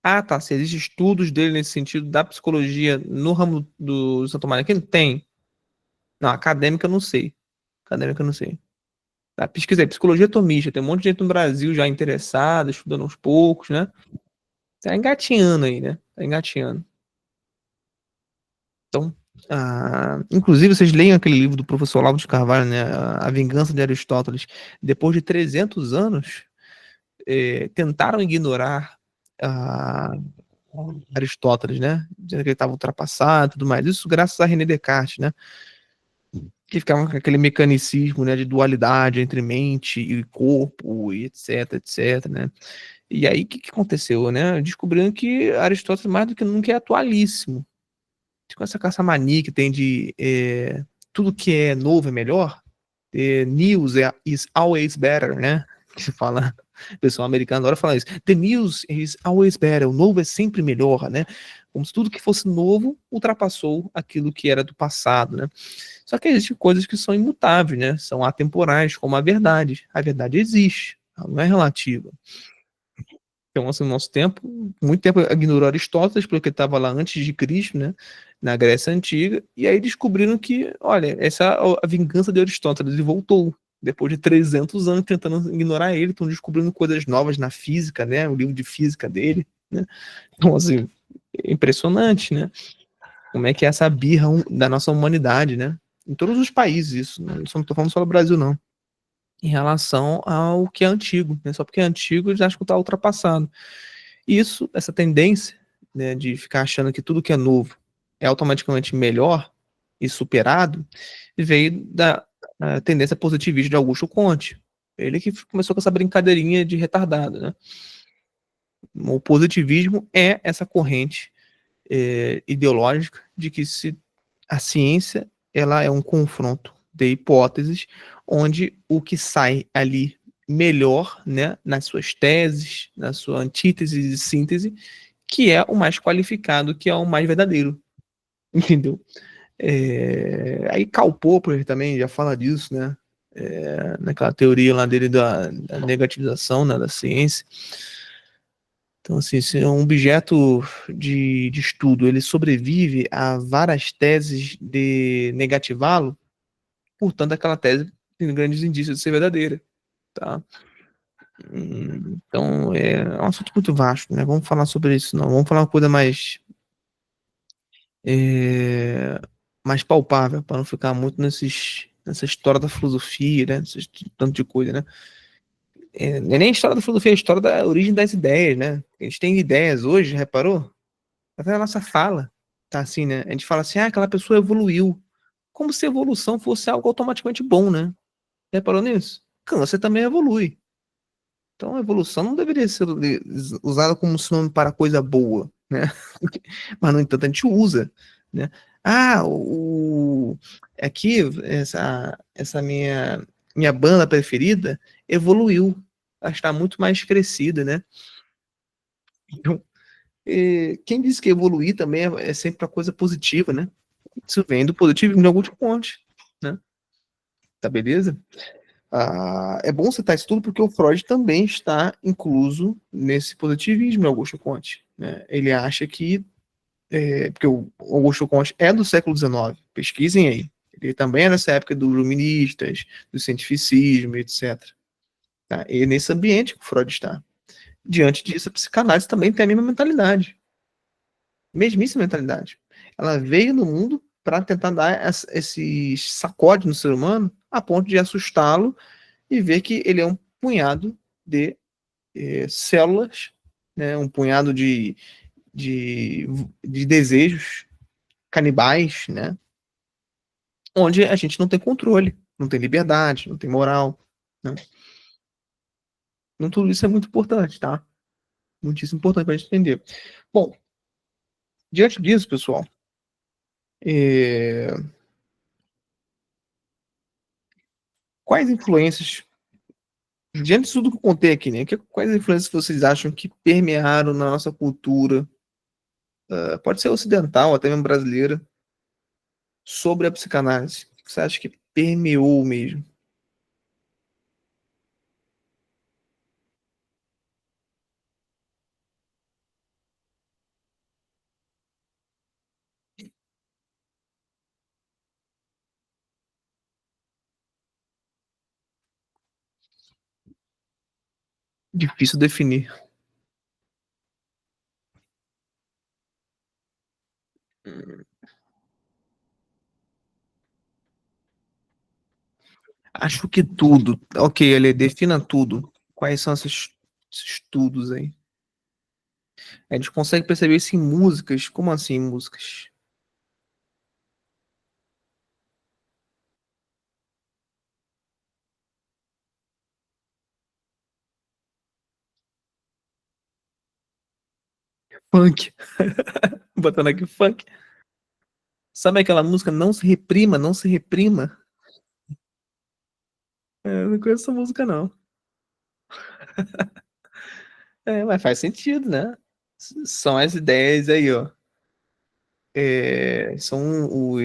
Ah, tá, se existem estudos dele nesse sentido da psicologia no ramo do Santo Tomás de Aquino? Tem. Não, acadêmica eu não sei. Acadêmica eu não sei. Tá, pesquisa aí, psicologia tomista, tem um monte de gente no Brasil já interessada, estudando aos poucos, né? Tá engatinhando aí, né? Tá engatinhando. Então, inclusive, vocês leiam aquele livro do professor Olavo de Carvalho, né? A Vingança de Aristóteles. Depois de 300 anos, tentaram ignorar ah, Aristóteles, né? Dizendo que ele estava ultrapassado e tudo mais. Isso graças a René Descartes, né? Que ficava com aquele mecanicismo, né, de dualidade entre mente e corpo, e etc, etc, né? E aí, o que aconteceu, né? Descobrindo que Aristóteles, mais do que nunca, é atualíssimo. Com essa caça-mania que tem de tudo que é novo é melhor, news is always better, né? Que se fala, o pessoal americano adora falar isso. The news is always better, o novo é sempre melhor, né? Como se tudo que fosse novo ultrapassou aquilo que era do passado, né? Só que existem coisas que são imutáveis, né? São atemporais, como a verdade. A verdade existe, ela não é relativa. Então, assim, no nosso tempo, muito tempo ignorou Aristóteles, porque estava lá antes de Cristo, né, na Grécia Antiga, e aí descobriram que, olha, essa é a vingança de Aristóteles, e voltou. Depois de 300 anos tentando ignorar ele, estão descobrindo coisas novas na física, né, o livro de física dele, né. Então, assim, é impressionante, né, como é que é essa birra da nossa humanidade, né, em todos os países isso, né? Não estou falando só do Brasil, não, em relação ao que é antigo, né, só porque é antigo eles acham que está ultrapassado. Isso, essa tendência, né, de ficar achando que tudo que é novo é automaticamente melhor e superado, veio da tendência positivista de Augusto Conte. Ele que começou com essa brincadeirinha de retardado, né? O positivismo é essa corrente ideológica de que a ciência ela é um confronto de hipóteses onde o que sai ali melhor, né, nas suas teses, na sua antítese e síntese, que é o mais qualificado, que é o mais verdadeiro, entendeu? Aí Karl Popper também já fala disso, né? Naquela teoria lá dele da negativização, né, da ciência. Então, assim, se um objeto de estudo ele sobrevive a várias teses de negativá-lo, portanto, aquela tese tem grandes indícios de ser verdadeira, tá? Então, é um assunto muito vasto, né? Vamos falar sobre isso, não. Vamos falar uma coisa é, mais palpável, para não ficar muito nessa história da filosofia, né? Nesse tanto de coisa, né? Não é nem a história da filosofia, é a história da origem das ideias, né? A gente tem ideias hoje, reparou? Até na nossa fala, tá assim, né? A gente fala assim, aquela pessoa evoluiu. Como se evolução fosse algo automaticamente bom, né? Reparou nisso? Câncer também evolui. Então, a evolução não deveria ser usada como sinônimo para coisa boa, né? Mas, no entanto, a gente usa, né? Aqui, essa minha banda preferida evoluiu. Ela está muito mais crescida, né? Então, quem disse que evoluir também é sempre uma coisa positiva, né? Isso vem do positivo em alguns pontos, né? Tá beleza? É bom citar isso tudo porque o Freud também está incluso nesse positivismo, Augusto Conte, né? Ele acha que, porque o Augusto Conte é do século XIX, pesquisem aí. Ele também é dessa época dos iluministas, do cientificismo, etc. Tá? E é nesse ambiente que o Freud está. Diante disso, a psicanálise também tem a mesma mentalidade, mesmíssima mentalidade. Ela veio no mundo para tentar dar esse sacode no ser humano a ponto de assustá-lo e ver que ele é um punhado de células, né, um punhado de, de desejos canibais, né, onde a gente não tem controle, não tem liberdade, não tem moral. Né? Então, tudo isso é muito importante, tá? Muitíssimo importante para a gente entender. Bom, diante disso, pessoal, é, quais influências, diante de tudo que eu contei aqui, né? Quais influências vocês acham que permearam na nossa cultura, pode ser ocidental, até mesmo brasileira, sobre a psicanálise? O que você acha que permeou mesmo? Difícil definir. Acho que tudo. Ok, ele defina tudo. Quais são esses estudos aí? A gente consegue perceber isso em músicas. Como assim músicas? Funk. Botando aqui funk. Sabe aquela música Não se reprima, não se reprima? Eu não conheço essa música, não. Mas faz sentido, né? São as ideias aí, ó. São como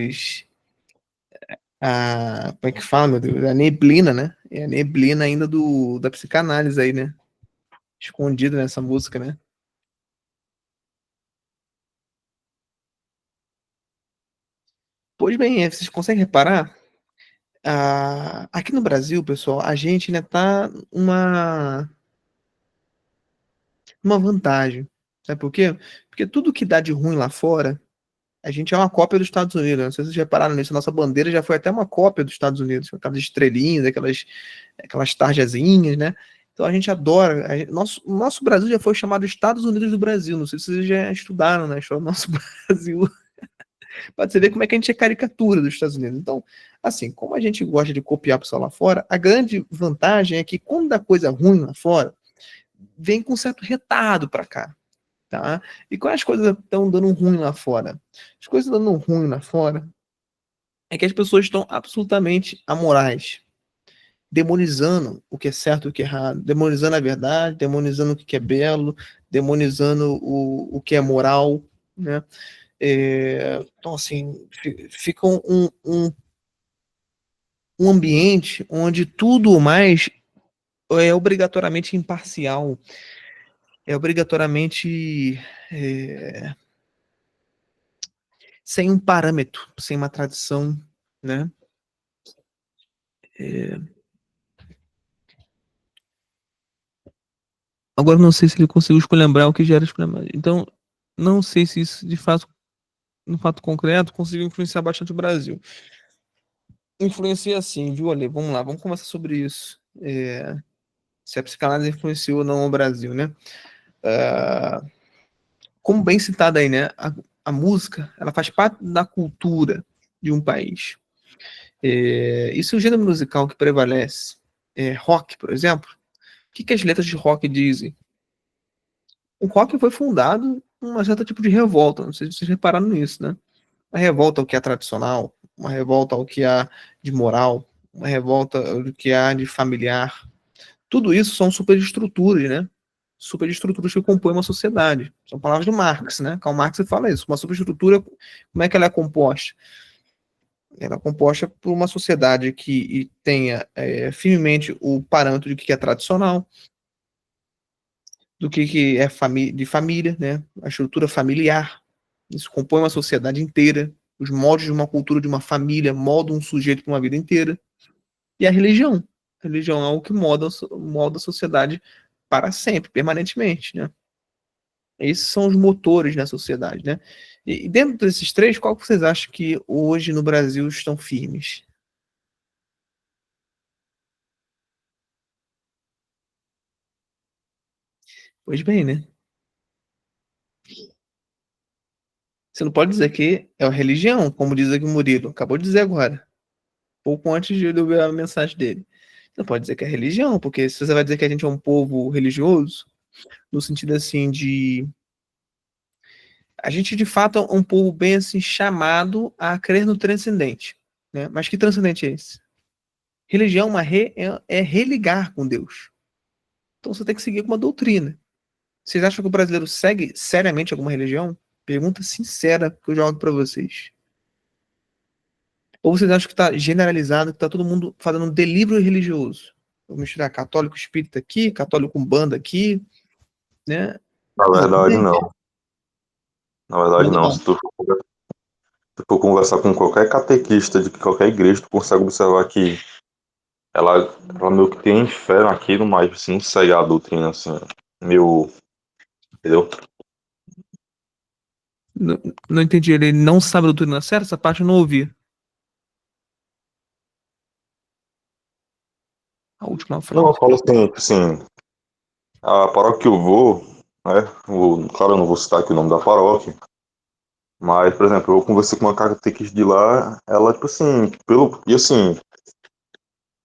é que fala, meu Deus? A neblina, né? É a neblina ainda da psicanálise aí, né? Escondida nessa música, né? Pois bem, vocês conseguem reparar? Aqui no Brasil, pessoal, a gente ainda tá uma vantagem. Sabe por quê? Porque tudo que dá de ruim lá fora, a gente é uma cópia dos Estados Unidos. Não sei se vocês repararam nisso, nossa bandeira já foi até uma cópia dos Estados Unidos, com aquelas estrelinhas, aquelas tarjazinhas, né? Então a gente adora. O nosso Brasil já foi chamado Estados Unidos do Brasil. Não sei se vocês já estudaram, né? O nosso Brasil. Pode você ver como é que a gente é caricatura dos Estados Unidos. Então, assim, como a gente gosta de copiar o pessoal lá fora, a grande vantagem é que quando dá coisa ruim lá fora, vem com certo retardo para cá, tá? E quais as coisas estão dando ruim lá fora? As coisas dando ruim lá fora é que as pessoas estão absolutamente amorais, demonizando o que é certo e o que é errado, demonizando a verdade, demonizando o que é belo, demonizando o que é moral, né? Então, assim, fica um ambiente onde tudo mais é obrigatoriamente imparcial, é obrigatoriamente é, sem um parâmetro, sem uma tradição, né? É, agora não sei se ele conseguiu lembrar o que gera escolha. Então, não sei se isso de fato, no fato concreto, conseguiu influenciar bastante o Brasil. Influencia sim, viu, Ale? Vamos lá, vamos conversar sobre isso. Se a psicanálise influenciou ou não o Brasil, né? Ah, como bem citado aí, né? A música, ela faz parte da cultura de um país. E se o gênero musical que prevalece é rock, por exemplo, o que as letras de rock dizem? O rock foi fundado numa certa tipo de revolta, não sei se vocês repararam nisso, né? uma revolta ao que é tradicional, uma revolta ao que há de moral, uma revolta ao que há de familiar. Tudo isso são superestruturas, né? Superestruturas que compõem uma sociedade. São palavras do Marx, né? Karl Marx fala isso. Uma superestrutura, como é que ela é composta? Ela é composta por uma sociedade que tenha firmemente o parâmetro de que é tradicional, do que é de família, né? A estrutura familiar. Isso compõe uma sociedade inteira. Os moldes de uma cultura, de uma família, moldam um sujeito para uma vida inteira. E a religião. A religião é o que molda a sociedade para sempre, permanentemente, né? Esses são os motores da sociedade, né? E dentro desses três, qual que vocês acham que hoje no Brasil estão firmes? Pois bem, né? Você não pode dizer que é a religião, como diz aqui o Murilo. Acabou de dizer agora, pouco antes de eu ver a mensagem dele. Você não pode dizer que é religião, porque se você vai dizer que a gente é um povo religioso, no sentido assim de. A gente de fato é um povo bem assim chamado a crer no transcendente, né? Mas que transcendente é esse? Religião é religar com Deus. Então você tem que seguir uma doutrina. Vocês acham que o brasileiro segue seriamente alguma religião? Pergunta sincera que eu jogo para vocês. Ou vocês acham que está generalizado, que está todo mundo fazendo um delírio religioso? Vou misturar católico espírita aqui, católico umbanda aqui, né? Na Não, verdade, não. Na verdade, umbanda não. não. Se tu for conversar com qualquer catequista de qualquer igreja, tu consegue observar que ela meio que tem fé naquilo, mas assim, não segue a doutrina, assim, meio. Entendeu? Não, não entendi. Ele não sabe a doutrina certa? Essa parte eu não ouvi. A última Não, eu frase. falo assim, tipo assim, a paróquia que eu vou, né? Claro, eu não vou citar aqui o nome da paróquia, mas, por exemplo, eu conversei com uma catequista de lá, ela, tipo assim, e assim,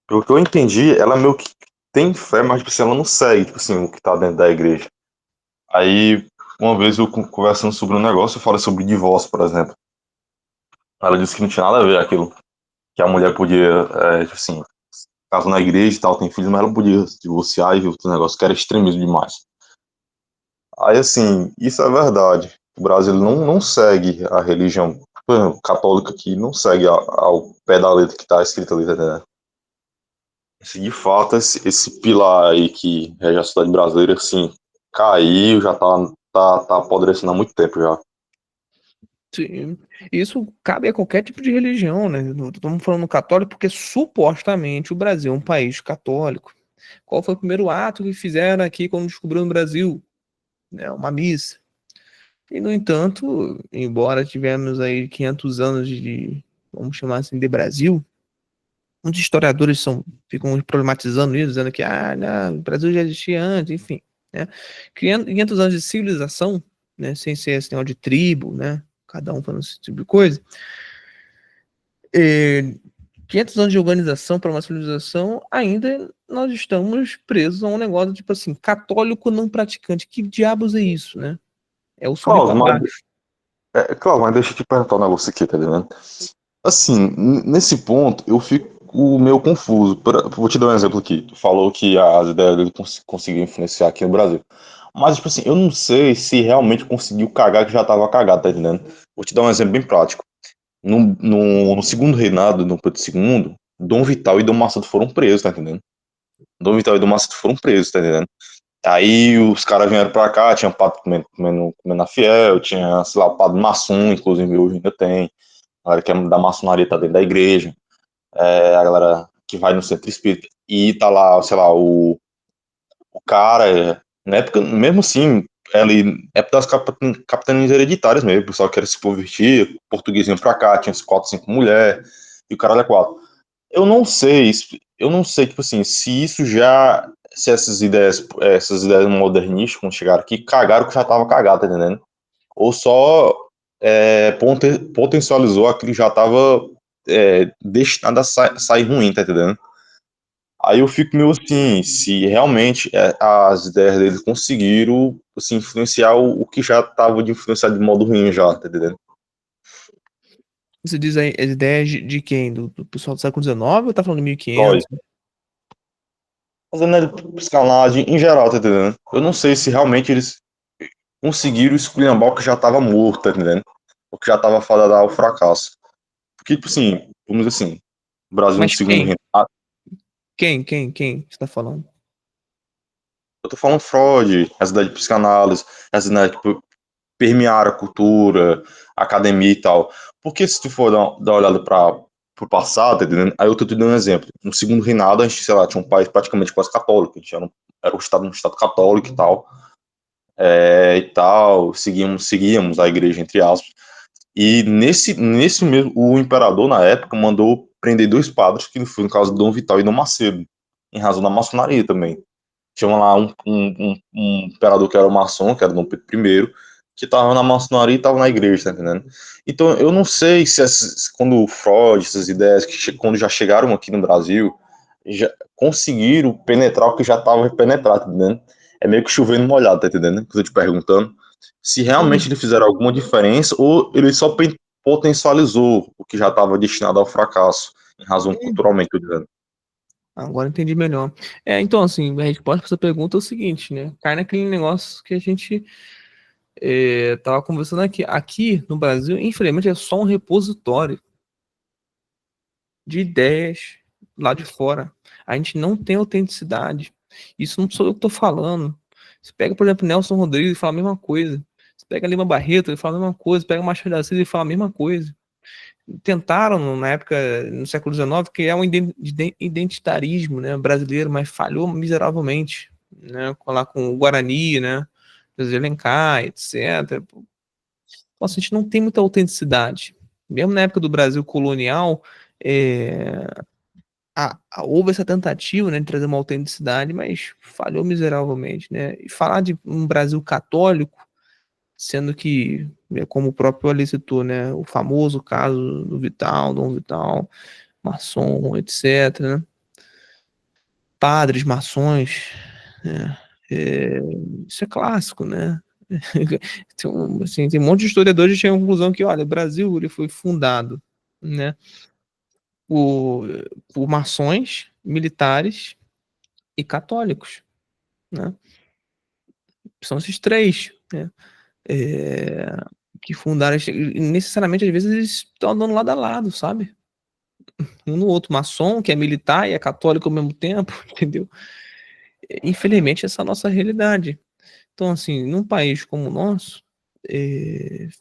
pelo que eu entendi, ela meio que tem fé, mas, tipo assim, ela não segue, tipo assim, o que tá dentro da igreja. Aí, uma vez eu conversando sobre um negócio, eu falei sobre divórcio, por exemplo. Ela disse que não tinha nada a ver aquilo, que a mulher podia, tipo assim, casar na igreja e tal, tem filhos, mas ela podia se divorciar e outro negócio que era extremismo demais. Aí, assim, isso é verdade. O Brasil não segue a religião, por exemplo, católica aqui, não segue ao pé da letra que está escrito ali, né? Se de fato esse pilar aí que rege a sociedade brasileira, assim, caiu, já tá apodrecendo há muito tempo já. Sim. Isso cabe a qualquer tipo de religião, né? Estamos falando católico porque supostamente o Brasil é um país católico. Qual foi o primeiro ato que fizeram aqui quando descobriram o Brasil? É uma missa. E, no entanto, embora tivemos aí 500 anos vamos chamar assim, de Brasil, muitos historiadores ficam problematizando isso, dizendo que não, o Brasil já existia antes, enfim. Né? 500 anos de civilização, né, sem ser esse negócio de tribo, né, cada um falando esse tipo de coisa. 500 anos de organização para uma civilização, ainda nós estamos presos a um negócio tipo assim, católico não praticante. Que diabos é isso, né? É o subir Claro, para mas, baixo. claro, mas deixa eu te perguntar um negócio aqui, tá ligado? Assim, nesse ponto, eu fico meio confuso. Vou te dar um exemplo aqui. Tu falou que as ideias dele conseguiram influenciar aqui no Brasil. Mas, tipo assim, eu não sei se realmente conseguiu cagar que já tava cagado, tá entendendo? Vou te dar um exemplo bem prático. No segundo reinado, no Pedro II, Dom Vital e Dom Macedo foram presos, tá entendendo? Dom Vital e Dom Macedo foram presos, tá entendendo? Aí os caras vieram pra cá, tinha padre comendo na fiel, tinha, sei lá, o padre maçom, inclusive hoje ainda tem. A galera que é da maçonaria tá dentro da igreja, a galera que vai no centro espírita, e tá lá, sei lá, o cara, na época, mesmo assim, ali, época das capitanias hereditárias mesmo, o pessoal que era se convertir, portuguesinho pra cá, tinha uns 4, 5 mulheres, e o cara é 4. Eu não sei, tipo assim, se isso já, se essas ideias modernistas, quando chegaram aqui, cagaram que já tava cagado, tá entendendo? Ou só potencializou aquilo que já estava destinado a sair ruim, tá entendendo? Aí eu fico meio assim, se realmente as ideias dele conseguiram assim, influenciar o que já estava de influenciar de modo ruim já, tá entendendo? Você diz aí as ideias de quem? Do pessoal do século XIX ou tá falando de 1500? Freud. Fazendo a psicanálise em geral, tá entendendo? Eu não sei se realmente eles conseguiram esculhambar o que já estava morto, tá entendendo? O que já estava fadado ao fracasso. Porque, tipo assim, vamos dizer assim, o Brasil no Mas segundo quem? reino. Quem você tá falando? Eu tô falando Freud, essa ideia de psicanálise, essa ideia de permear a cultura, a academia e tal. Porque se tu for dar uma olhada para o passado, tá entendendo? Aí eu tô te dando um exemplo. No segundo reinado, a gente, sei lá, tinha um país praticamente quase católico. A gente era um estado católico e tal. Seguíamos a igreja, entre aspas. E nesse mesmo, o imperador, na época, mandou prender dois padres, que foi no caso de Dom Vital e Dom Macedo, em razão da maçonaria também. Tinha lá um imperador que era o maçom, que era Dom Pedro I, que estava na maçonaria e estava na igreja, tá entendendo? Então, eu não sei se quando o Freud, essas ideias, quando já chegaram aqui no Brasil, já conseguiram penetrar o que já estava penetrado, tá entendendo? É meio que chovendo molhado, tá entendendo? Que eu tô te perguntando. Se realmente Sim, eles fizeram alguma diferença ou ele só potencializou o que já estava destinado ao fracasso, em razão sim. culturalmente, tô dizendo. Agora entendi melhor. Então, assim, a resposta para essa pergunta é o seguinte, né? Cai naquele negócio que a gente tava conversando aqui. Aqui no Brasil, infelizmente, é só um repositório de ideias lá de fora. A gente não tem autenticidade. Isso não sou eu que estou falando. Você pega, por exemplo, Nelson Rodrigues e fala a mesma coisa. Você pega Lima Barreto e fala a mesma coisa. Pega Machado de Assis e fala a mesma coisa. Tentaram, na época, no século XIX, criar um identitarismo, né, brasileiro, mas falhou miseravelmente, né, lá com o Guarani, né, José Alencar, etc. Nossa, a gente não tem muita autenticidade. Mesmo na época do Brasil colonial, é, houve essa tentativa, né, de trazer uma autenticidade, mas falhou miseravelmente, né? E falar de um Brasil católico, sendo que, como o próprio ali citou, né, o famoso caso do Vital, Dom Vital, maçom, etc., né? Padres, maçons, né? É, isso é clássico, né? Tem um monte de historiadores que chegam à conclusão que, olha, o Brasil ele foi fundado, né, por, por maçons, militares e católicos, né? São esses três, né? É, que fundaram, necessariamente, às vezes, eles estão andando lado a lado, sabe? Um no outro, maçom, que é militar e é católico ao mesmo tempo, entendeu? Infelizmente, essa é a nossa realidade. Então, assim, num país como o nosso,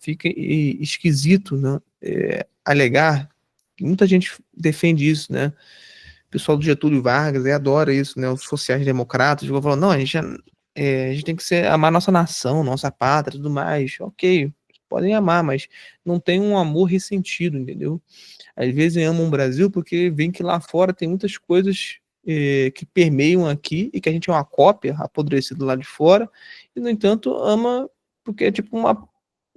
fica esquisito, né? Alegar, muita gente defende isso, né? O pessoal do Getúlio Vargas adora isso, né? Os sociais-democratas vão falar, não, a gente tem que amar nossa nação, nossa pátria, tudo mais. Ok, podem amar, mas não tem um amor ressentido, entendeu? Às vezes amam o Brasil porque veem que lá fora tem muitas coisas que permeiam aqui e que a gente é uma cópia apodrecida lá de fora, e no entanto ama porque é tipo uma,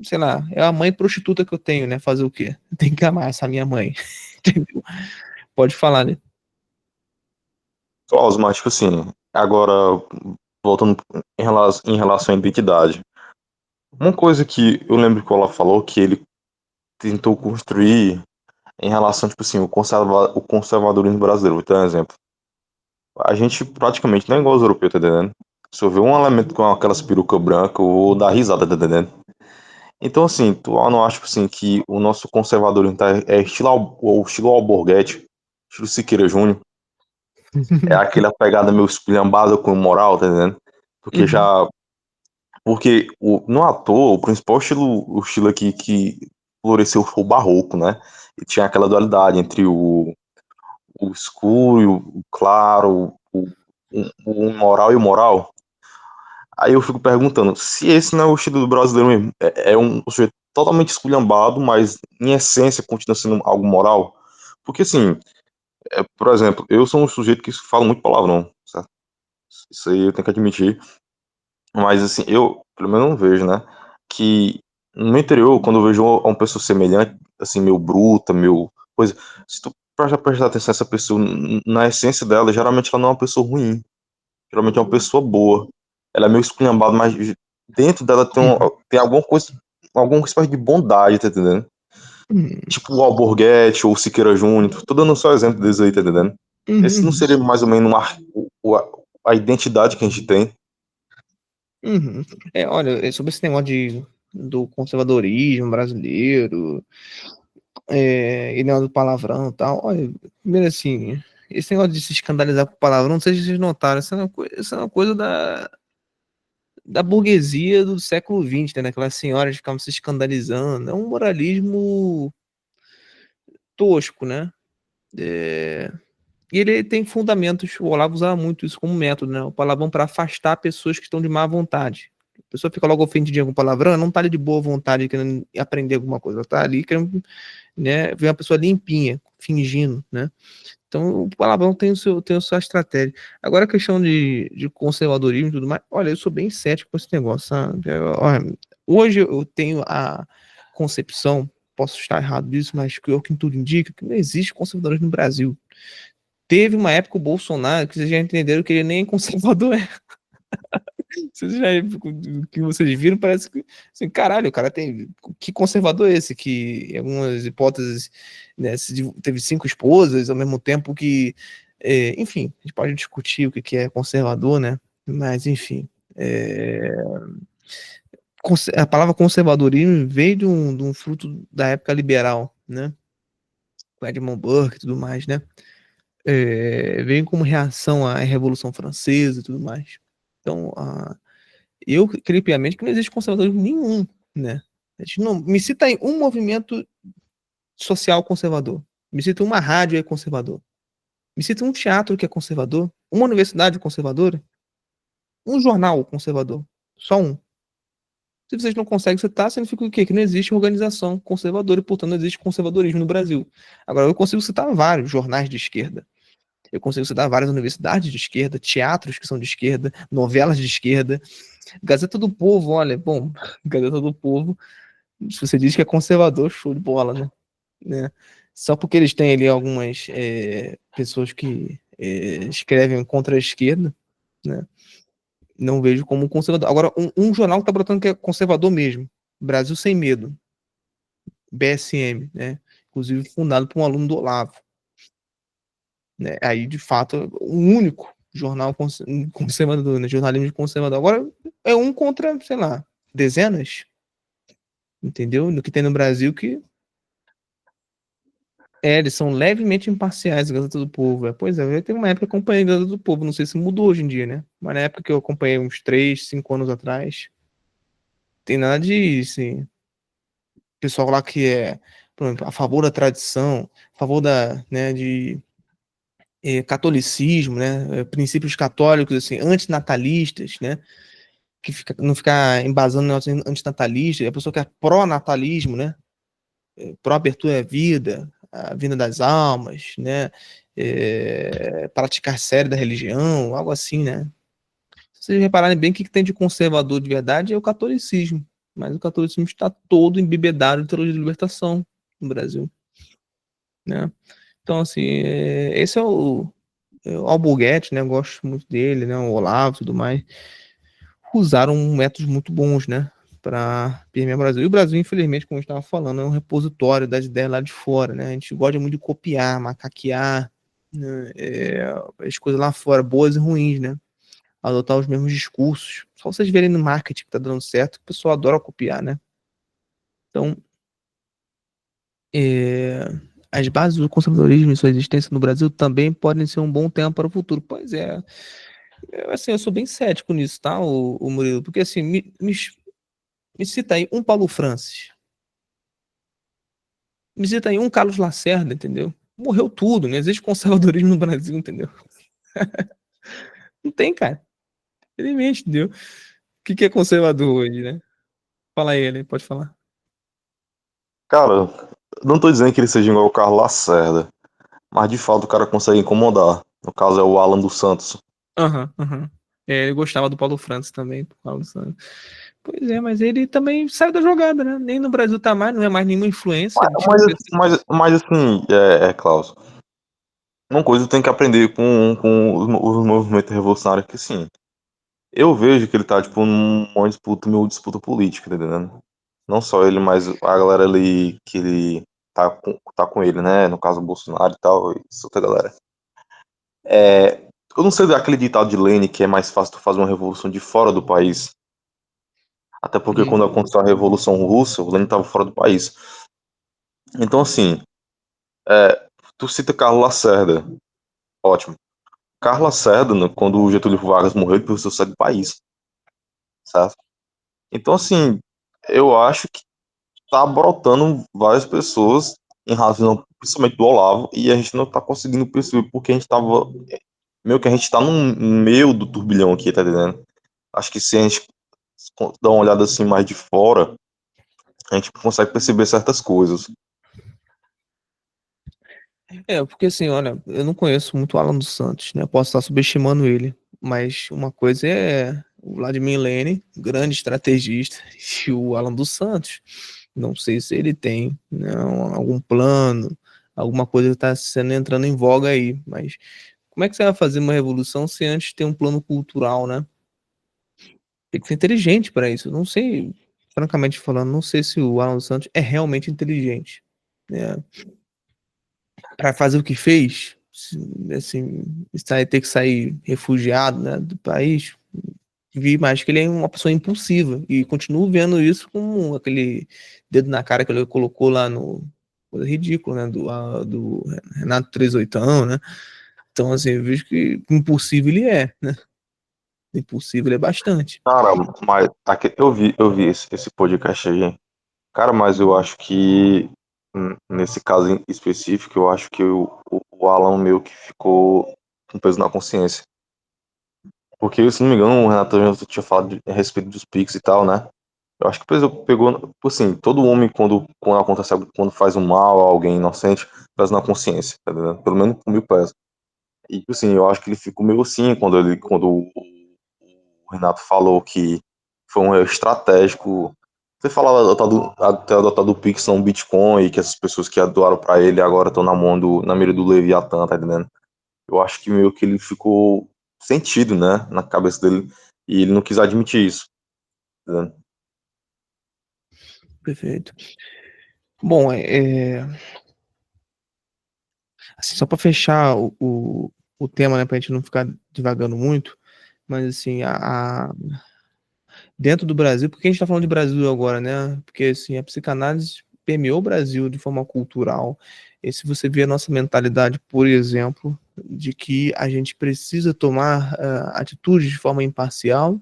sei lá, é a mãe prostituta que eu tenho, né? Fazer o quê? Tem que amar essa minha mãe, entendeu? Pode falar, né? Mas, tipo assim, agora, voltando em relação à identidade. Uma coisa que eu lembro que ela falou que ele tentou construir em relação, tipo assim, o conservadorismo brasileiro. Vou te dar um exemplo. A gente praticamente não é igual aos europeus, tá entendendo? Se eu ver um elemento com aquelas perucas brancas, eu vou dar risada, tá entendendo? Então, assim, tu não acha, tipo assim, que o nosso conservadorismo é estilo, o estilo Alborguete, estilo Siqueira Júnior, é aquela pegada meio esculhambada com moral, tá entendendo? Porque Uhum. já Porque no ator, o principal estilo, o estilo aqui que floresceu foi o barroco, né? E tinha aquela dualidade entre o escuro, e o claro, o moral e o moral. Aí eu fico perguntando, se esse não é o estilo do brasileiro mesmo, é um sujeito totalmente esculhambado, mas em essência continua sendo algo moral. Porque assim, por exemplo, eu sou um sujeito que fala muito palavrão, certo? Isso aí eu tenho que admitir. Mas assim, eu pelo menos não vejo, né? Que no interior, quando eu vejo uma pessoa semelhante, assim, meio bruta, meio coisa, se tu prestar atenção nessa pessoa, na essência dela, geralmente ela não é uma pessoa ruim, geralmente é uma pessoa boa. Ela é meio esculhambada, mas dentro dela tem, Uhum. tem alguma coisa, alguma espécie de bondade, tá entendendo? Uhum, Tipo o Alborguete ou o Siqueira Júnior. Tô dando só exemplo deles aí, tá entendendo? Esse não uhum, seria mais ou menos a identidade que a gente tem? uhum. Olha, sobre esse negócio do conservadorismo brasileiro, e negócio do palavrão e tal, olha, primeiro assim, esse negócio de se escandalizar por palavrão, não sei se vocês notaram, isso é uma coisa da burguesia do século XX, né? Aquelas senhoras ficavam se escandalizando. É um moralismo tosco, né? É, E ele tem fundamentos. O Olavo usava muito isso como método, né? O palavrão para afastar pessoas que estão de má vontade. A pessoa fica logo ofendida com o palavrão, ela não tá ali de boa vontade querendo aprender alguma coisa, ela tá ali querendo, né, ver uma pessoa limpinha, fingindo, né? Então o palavrão tem a sua estratégia. Agora a questão de conservadorismo e tudo mais, olha, eu sou bem cético com esse negócio, sabe? Olha, hoje eu tenho a concepção, posso estar errado disso, mas que o que tudo indica que não existe conservadorismo no Brasil. Teve uma época o Bolsonaro que vocês já entenderam que ele nem conservador é. Vocês já, o que vocês viram, parece que, assim, caralho, o cara tem. Que conservador é esse? Que, em algumas hipóteses, né, teve 5 esposas, ao mesmo tempo que. Enfim, a gente pode discutir o que é conservador, né? Mas, enfim. é, a palavra conservadorismo veio de um fruto da época liberal, né? Com Edmund Burke e tudo mais, né? Veio como reação à Revolução Francesa e tudo mais. Então, eu creio piamente que não existe conservadorismo nenhum, né? A gente não, me cita aí um movimento social conservador. Me cita uma rádio aí conservador. Me cita um teatro que é conservador. Uma universidade conservadora. Um jornal conservador. Só um. Se vocês não conseguem citar, significa o quê? Que não existe organização conservadora e, portanto, não existe conservadorismo no Brasil. Agora, eu consigo citar vários jornais de esquerda. Eu consigo citar várias universidades de esquerda, teatros que são de esquerda, novelas de esquerda. Gazeta do Povo, olha, bom, Gazeta do Povo, se você diz que é conservador, show de bola, né? Só porque eles têm ali algumas pessoas que escrevem contra a esquerda, né? Não vejo como conservador. Agora, um jornal que tá brotando que é conservador mesmo, Brasil Sem Medo, BSM, né? Inclusive fundado por um aluno do Olavo, né? Aí, de fato, o único jornal conservador, né? Jornalismo conservador. Agora, é um contra, sei lá, dezenas, entendeu? No que tem no Brasil que eles são levemente imparciais, a Gazeta do Povo. Pois é, eu tenho uma época que eu acompanhei a Gazeta do Povo, não sei se mudou hoje em dia, né? Mas na época que eu acompanhei uns 3, 5 anos atrás, tem nada de, assim, pessoal lá que é, por exemplo, a favor da tradição, a favor né, de catolicismo, né, princípios católicos, assim, antinatalistas, né, não ficar embasando negócio antinatalista, a pessoa que é pró-natalismo, né, pró-abertura à vida, a vinda das almas, né, praticar sério da religião, algo assim, né. Se vocês repararem bem, o que tem de conservador de verdade é o catolicismo, mas o catolicismo está todo embebedado em teologia de libertação no Brasil, né. Então, assim, esse é o Alborguete, né? Eu gosto muito dele, né? O Olavo e tudo mais. Usaram métodos muito bons, né? Para permear o Brasil. E o Brasil, infelizmente, como eu estava falando, é um repositório das ideias lá de fora, né? A gente gosta muito de copiar, macaquear, né? As coisas lá fora, boas e ruins, né? Adotar os mesmos discursos. Só vocês verem no marketing que tá dando certo, que o pessoal adora copiar, né? Então, é, as bases do conservadorismo e sua existência no Brasil também podem ser um bom tema para o futuro. Pois é, assim, eu sou bem cético nisso, tá, o Murilo? Porque, assim, me cita aí um Paulo Francis, me cita aí um Carlos Lacerda, entendeu? Morreu tudo, não existe conservadorismo no Brasil, entendeu? Não tem, cara. Infelizmente, entendeu? O que é conservador hoje, né? Fala aí, ele pode falar. Cara, não tô dizendo que ele seja igual o Carlos Lacerda, mas de fato o cara consegue incomodar. No caso é o Alan dos Santos. Aham, aham. Ele gostava do Paulo Francis também, Paulo Santos. Pois é, mas ele também saiu da jogada, né? Nem no Brasil tá mais, não é mais nenhuma influência. Mas, mas assim, Klaus, uma coisa tem que aprender com os movimentos revolucionários que sim. Eu vejo que ele tá, tipo, numa disputa, meio disputa política, tá entendendo? Não só ele, mas a galera ali que ele tá com ele, né? No caso, o Bolsonaro e tal, e essa outra galera. É, eu não sei daquele ditado de Lenin que é mais fácil tu fazer uma revolução de fora do país. Até porque Hum. quando aconteceu a Revolução Russa, o Lenin estava fora do país. Então, assim, tu cita Carlos Lacerda. Ótimo. Carlos Lacerda, né, quando o Getúlio Vargas morreu, ele precisou sair do país, certo? Então, assim, eu acho que tá brotando várias pessoas em razão, principalmente do Olavo, e a gente não tá conseguindo perceber porque a gente tava, meio que a gente tá no meio do turbilhão aqui, tá entendendo? Acho que se a gente dá uma olhada assim mais de fora, a gente consegue perceber certas coisas. Porque assim, olha, eu não conheço muito o Alan dos Santos, né? Posso estar subestimando ele, mas uma coisa é o Vladimir Lenin, grande estrategista, e o Alan dos Santos. Não sei se ele tem, né, algum plano, alguma coisa que está sendo entrando em voga aí, mas como é que você vai fazer uma revolução se antes tem um plano cultural, né? Tem que ser inteligente para isso. Não sei, francamente falando, não sei se o Alan dos Santos é realmente inteligente, né? Para fazer o que fez, assim, ter que sair refugiado, né, do país, vi mais que ele é uma pessoa impulsiva e continuo vendo isso como aquele dedo na cara que ele colocou lá no coisa ridícula, né, do Renato 38, né? Então, assim, eu vejo que impulsivo ele é, né? Impulsivo ele é bastante. Cara, mas eu vi esse podcast aí. Cara, mas eu acho que nesse caso em específico, eu acho que o Alan meio que ficou com peso na consciência. Porque, se não me engano, o Renato já tinha falado a respeito dos Pix e tal, né? Eu acho que pegou, tipo assim, todo homem quando acontece algo, quando faz um mal a alguém inocente, pesa na consciência, tá entendendo? Pelo menos comigo pesa. E, tipo assim, eu acho que ele ficou meio assim quando o Renato falou que foi um erro estratégico. Você falava até adotar do Pix são Bitcoin e que essas pessoas que doaram pra ele agora estão na mira do Leviatã, tá entendendo? Eu acho que meio que ele ficou sentido, né, na cabeça dele e ele não quis admitir isso, tá entendendo? Perfeito. Bom, assim, só para fechar o tema, né, para a gente não ficar divagando muito, mas assim, dentro do Brasil, porque a gente está falando de Brasil agora, né? Porque assim, a psicanálise permeou o Brasil de forma cultural. E se você vê a nossa mentalidade, por exemplo, de que a gente precisa tomar atitudes de forma imparcial,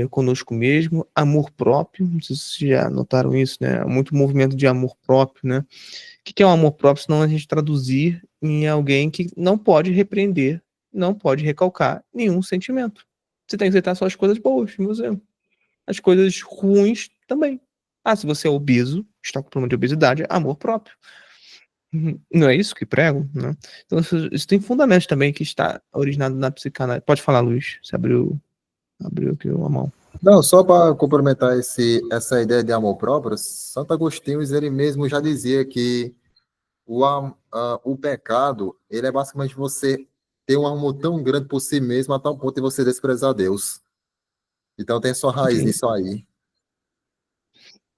conosco mesmo, amor próprio, não sei se vocês já notaram isso, né? Muito movimento de amor próprio, né? O que é um amor próprio, senão a gente traduzir em alguém que não pode repreender, não pode recalcar nenhum sentimento. Você tem que aceitar só as coisas boas em você, as coisas ruins também. Ah, se você é obeso, está com problema de obesidade, amor próprio. Não é isso que pregam, né? Então, isso tem fundamentos também que está originado na psicanálise. Pode falar, Luiz. Você abriu aqui a mão. Não, só para complementar essa ideia de amor próprio, Santo Agostinho, ele mesmo já dizia que o pecado, ele é basicamente você ter um amor tão grande por si mesmo a tal ponto de você desprezar Deus. Então tem sua raiz Sim, nisso aí.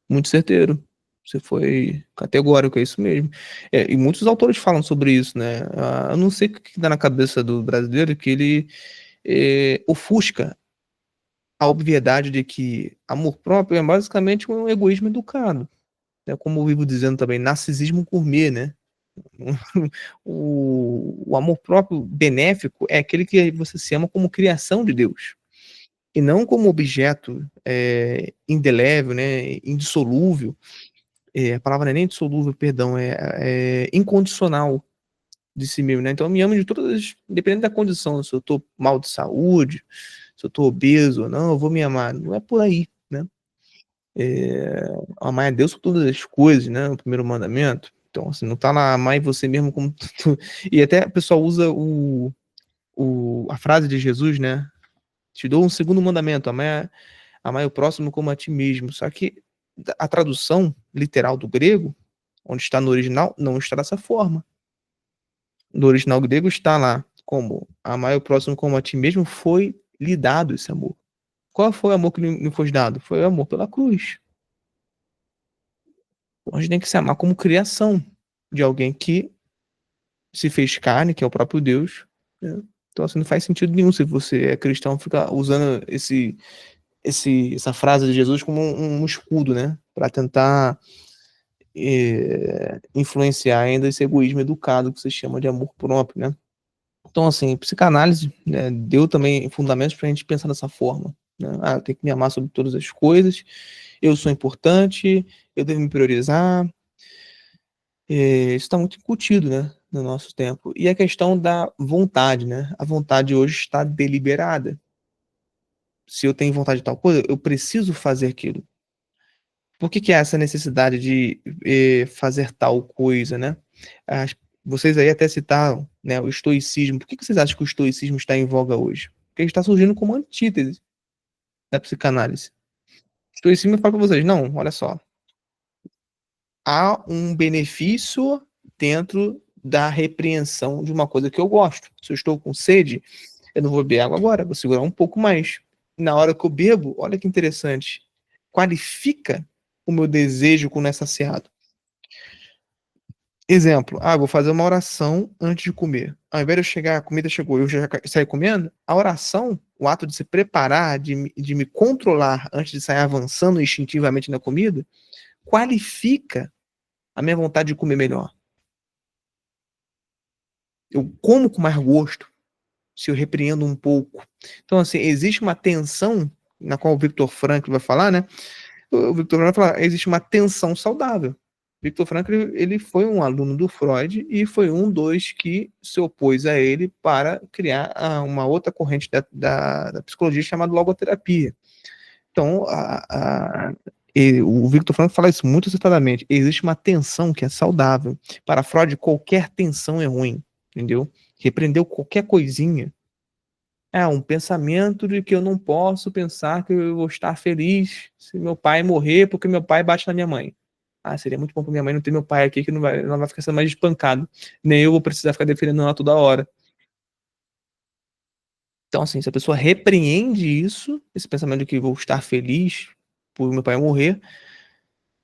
muito certeiro. Você foi categórico, é isso mesmo. E muitos autores falam sobre isso, né? Eu não sei o que dá na cabeça do brasileiro que ele ofusca a obviedade de que amor próprio é basicamente um egoísmo educado. Né? Como eu vivo dizendo também, narcisismo gourmet, né? O amor próprio benéfico é aquele que você se ama como criação de Deus e não como objeto indelével, né, indissolúvel. A palavra não é nem dissolúvel, perdão, é incondicional de si mesmo, né? Então eu me amo de todas, independente da condição, se eu tô mal de saúde, se eu tô obeso ou não, eu vou me amar. Não é por aí, né? Amar a Deus com todas as coisas, né? O primeiro mandamento. Então, assim, não tá lá, amar você mesmo como tu. E até o pessoal usa a frase de Jesus, né? Te dou um segundo mandamento, amar o próximo como a ti mesmo. Só que a tradução literal do grego, onde está no original, não está dessa forma. No original grego está lá como amar o próximo como a ti mesmo, foi lhe dado esse amor. Qual foi o amor que lhe foi dado? Foi o amor pela cruz. Então, a gente tem que se amar como criação de alguém que se fez carne, que é o próprio Deus, né? Então, assim, não faz sentido nenhum se você é cristão ficar usando essa frase de Jesus como um escudo, né? Para tentar influenciar ainda esse egoísmo educado que se chama de amor próprio, né? Então, assim, psicanálise, né, deu também fundamentos para a gente pensar dessa forma, né? Eu tenho que me amar sobre todas as coisas, eu sou importante, eu devo me priorizar. Isso está muito incutido, né, no nosso tempo. E a questão da vontade, né? A vontade hoje está deliberada. Se eu tenho vontade de tal coisa, eu preciso fazer aquilo. Por que que há essa necessidade de fazer tal coisa, né? Vocês aí até citaram, né, o estoicismo. Por que que vocês acham que o estoicismo está em voga hoje? Porque ele está surgindo como antítese da psicanálise. O estoicismo fala para vocês, não, olha só, há um benefício dentro da repreensão de uma coisa que eu gosto. Se eu estou com sede, eu não vou beber água agora, vou segurar um pouco mais. Na hora que eu bebo, olha que interessante, qualifica o meu desejo quando é saciado. Exemplo, vou fazer uma oração antes de comer. Ao invés de eu chegar, a comida chegou, eu já saí comendo, a oração, o ato de se preparar, de me controlar antes de sair avançando instintivamente na comida, qualifica a minha vontade de comer melhor. Eu como com mais gosto se eu repreendo um pouco. Então, assim, existe uma tensão, na qual o Viktor Frankl vai falar, né? O Viktor Frankl vai falar, existe uma tensão saudável. Viktor Frankl, ele foi um aluno do Freud e foi um dos que se opôs a ele para criar uma outra corrente da psicologia chamada logoterapia. Então, o Viktor Frankl fala isso muito acertadamente. Existe uma tensão que é saudável. Para Freud, qualquer tensão é ruim, entendeu? Repreendeu qualquer coisinha. Um pensamento de que eu não posso pensar que eu vou estar feliz se meu pai morrer porque meu pai bate na minha mãe. Seria muito bom para minha mãe não ter meu pai aqui, que não vai ficar sendo mais espancado. Nem eu vou precisar ficar defendendo ela toda hora. Então, assim, se a pessoa repreende isso, esse pensamento de que vou estar feliz por meu pai morrer,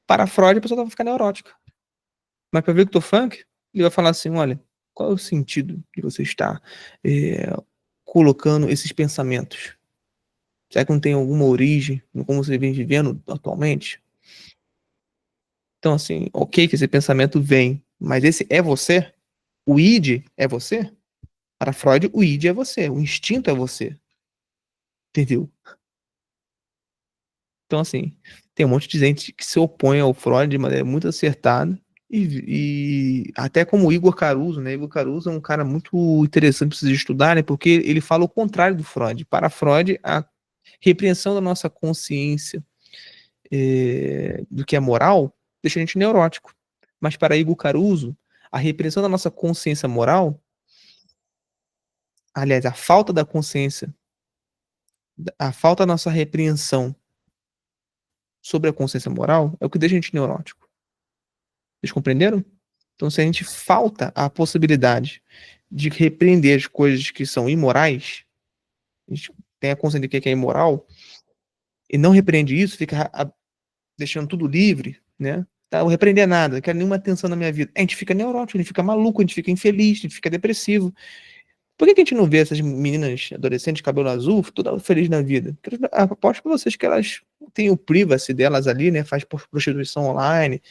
para Freud a pessoa vai ficar neurótica. Mas para Viktor Frankl, ele vai falar assim, olha, qual é o sentido de você estar colocando esses pensamentos? Será que não tem alguma origem no como você vem vivendo atualmente? Então, assim, ok que esse pensamento vem, mas esse é você? O id é você? Para Freud, o id é você, o instinto é você. Entendeu? Então, assim, tem um monte de gente que se opõe ao Freud de maneira muito acertada, e até como o Igor Caruso, né? Igor Caruso é um cara muito interessante para vocês estudarem, porque ele fala o contrário do Freud. Para Freud, a repreensão da nossa consciência do que é moral deixa a gente neurótico. Mas para Igor Caruso, a repreensão da nossa consciência moral, aliás, a falta da consciência, a falta da nossa repreensão sobre a consciência moral é o que deixa a gente neurótico. Vocês compreenderam? Então, se a gente falta a possibilidade de repreender as coisas que são imorais, a gente tem a consciência de que é imoral, e não repreende isso, fica deixando tudo livre, né? Tá, eu repreender nada, não quero nenhuma atenção na minha vida. A gente fica neurótico, a gente fica maluco, a gente fica infeliz, a gente fica depressivo. Por que a gente não vê essas meninas adolescentes de cabelo azul toda feliz na vida? Porque eu aposto pra vocês que elas têm o privacy delas ali, né? Faz prostituição online.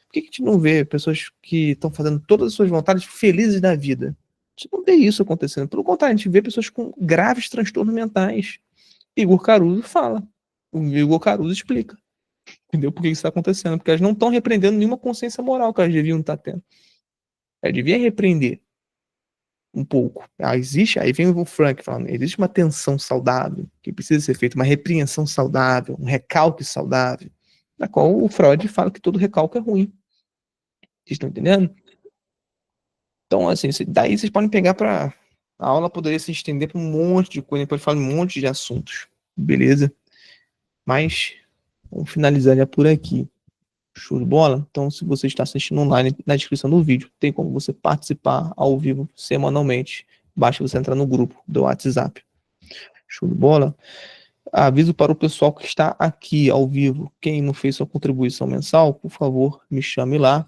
Por que a gente não vê pessoas que estão fazendo todas as suas vontades felizes na vida? A gente não vê isso acontecendo. Pelo contrário, a gente vê pessoas com graves transtornos mentais. Igor Caruso fala. O Igor Caruso explica. Entendeu? Por que isso está acontecendo? Porque elas não estão repreendendo nenhuma consciência moral que elas deviam estar tendo. Elas deviam repreender um pouco. Existe, aí vem o Frank falando, existe uma tensão saudável que precisa ser feita, uma repreensão saudável, um recalque saudável, na qual o Freud fala que todo recalque é ruim. Vocês estão entendendo? Então, assim, daí vocês podem pegar para a aula poderia se estender para um monte de coisa, pode falar um monte de assuntos, beleza? Mas vamos finalizar já por aqui. Show de bola? Então, se você está assistindo online, na descrição do vídeo tem como você participar ao vivo semanalmente. Basta você entrar no grupo do WhatsApp. Show de bola? Aviso para o pessoal que está aqui ao vivo. Quem não fez sua contribuição mensal, por favor, me chame lá.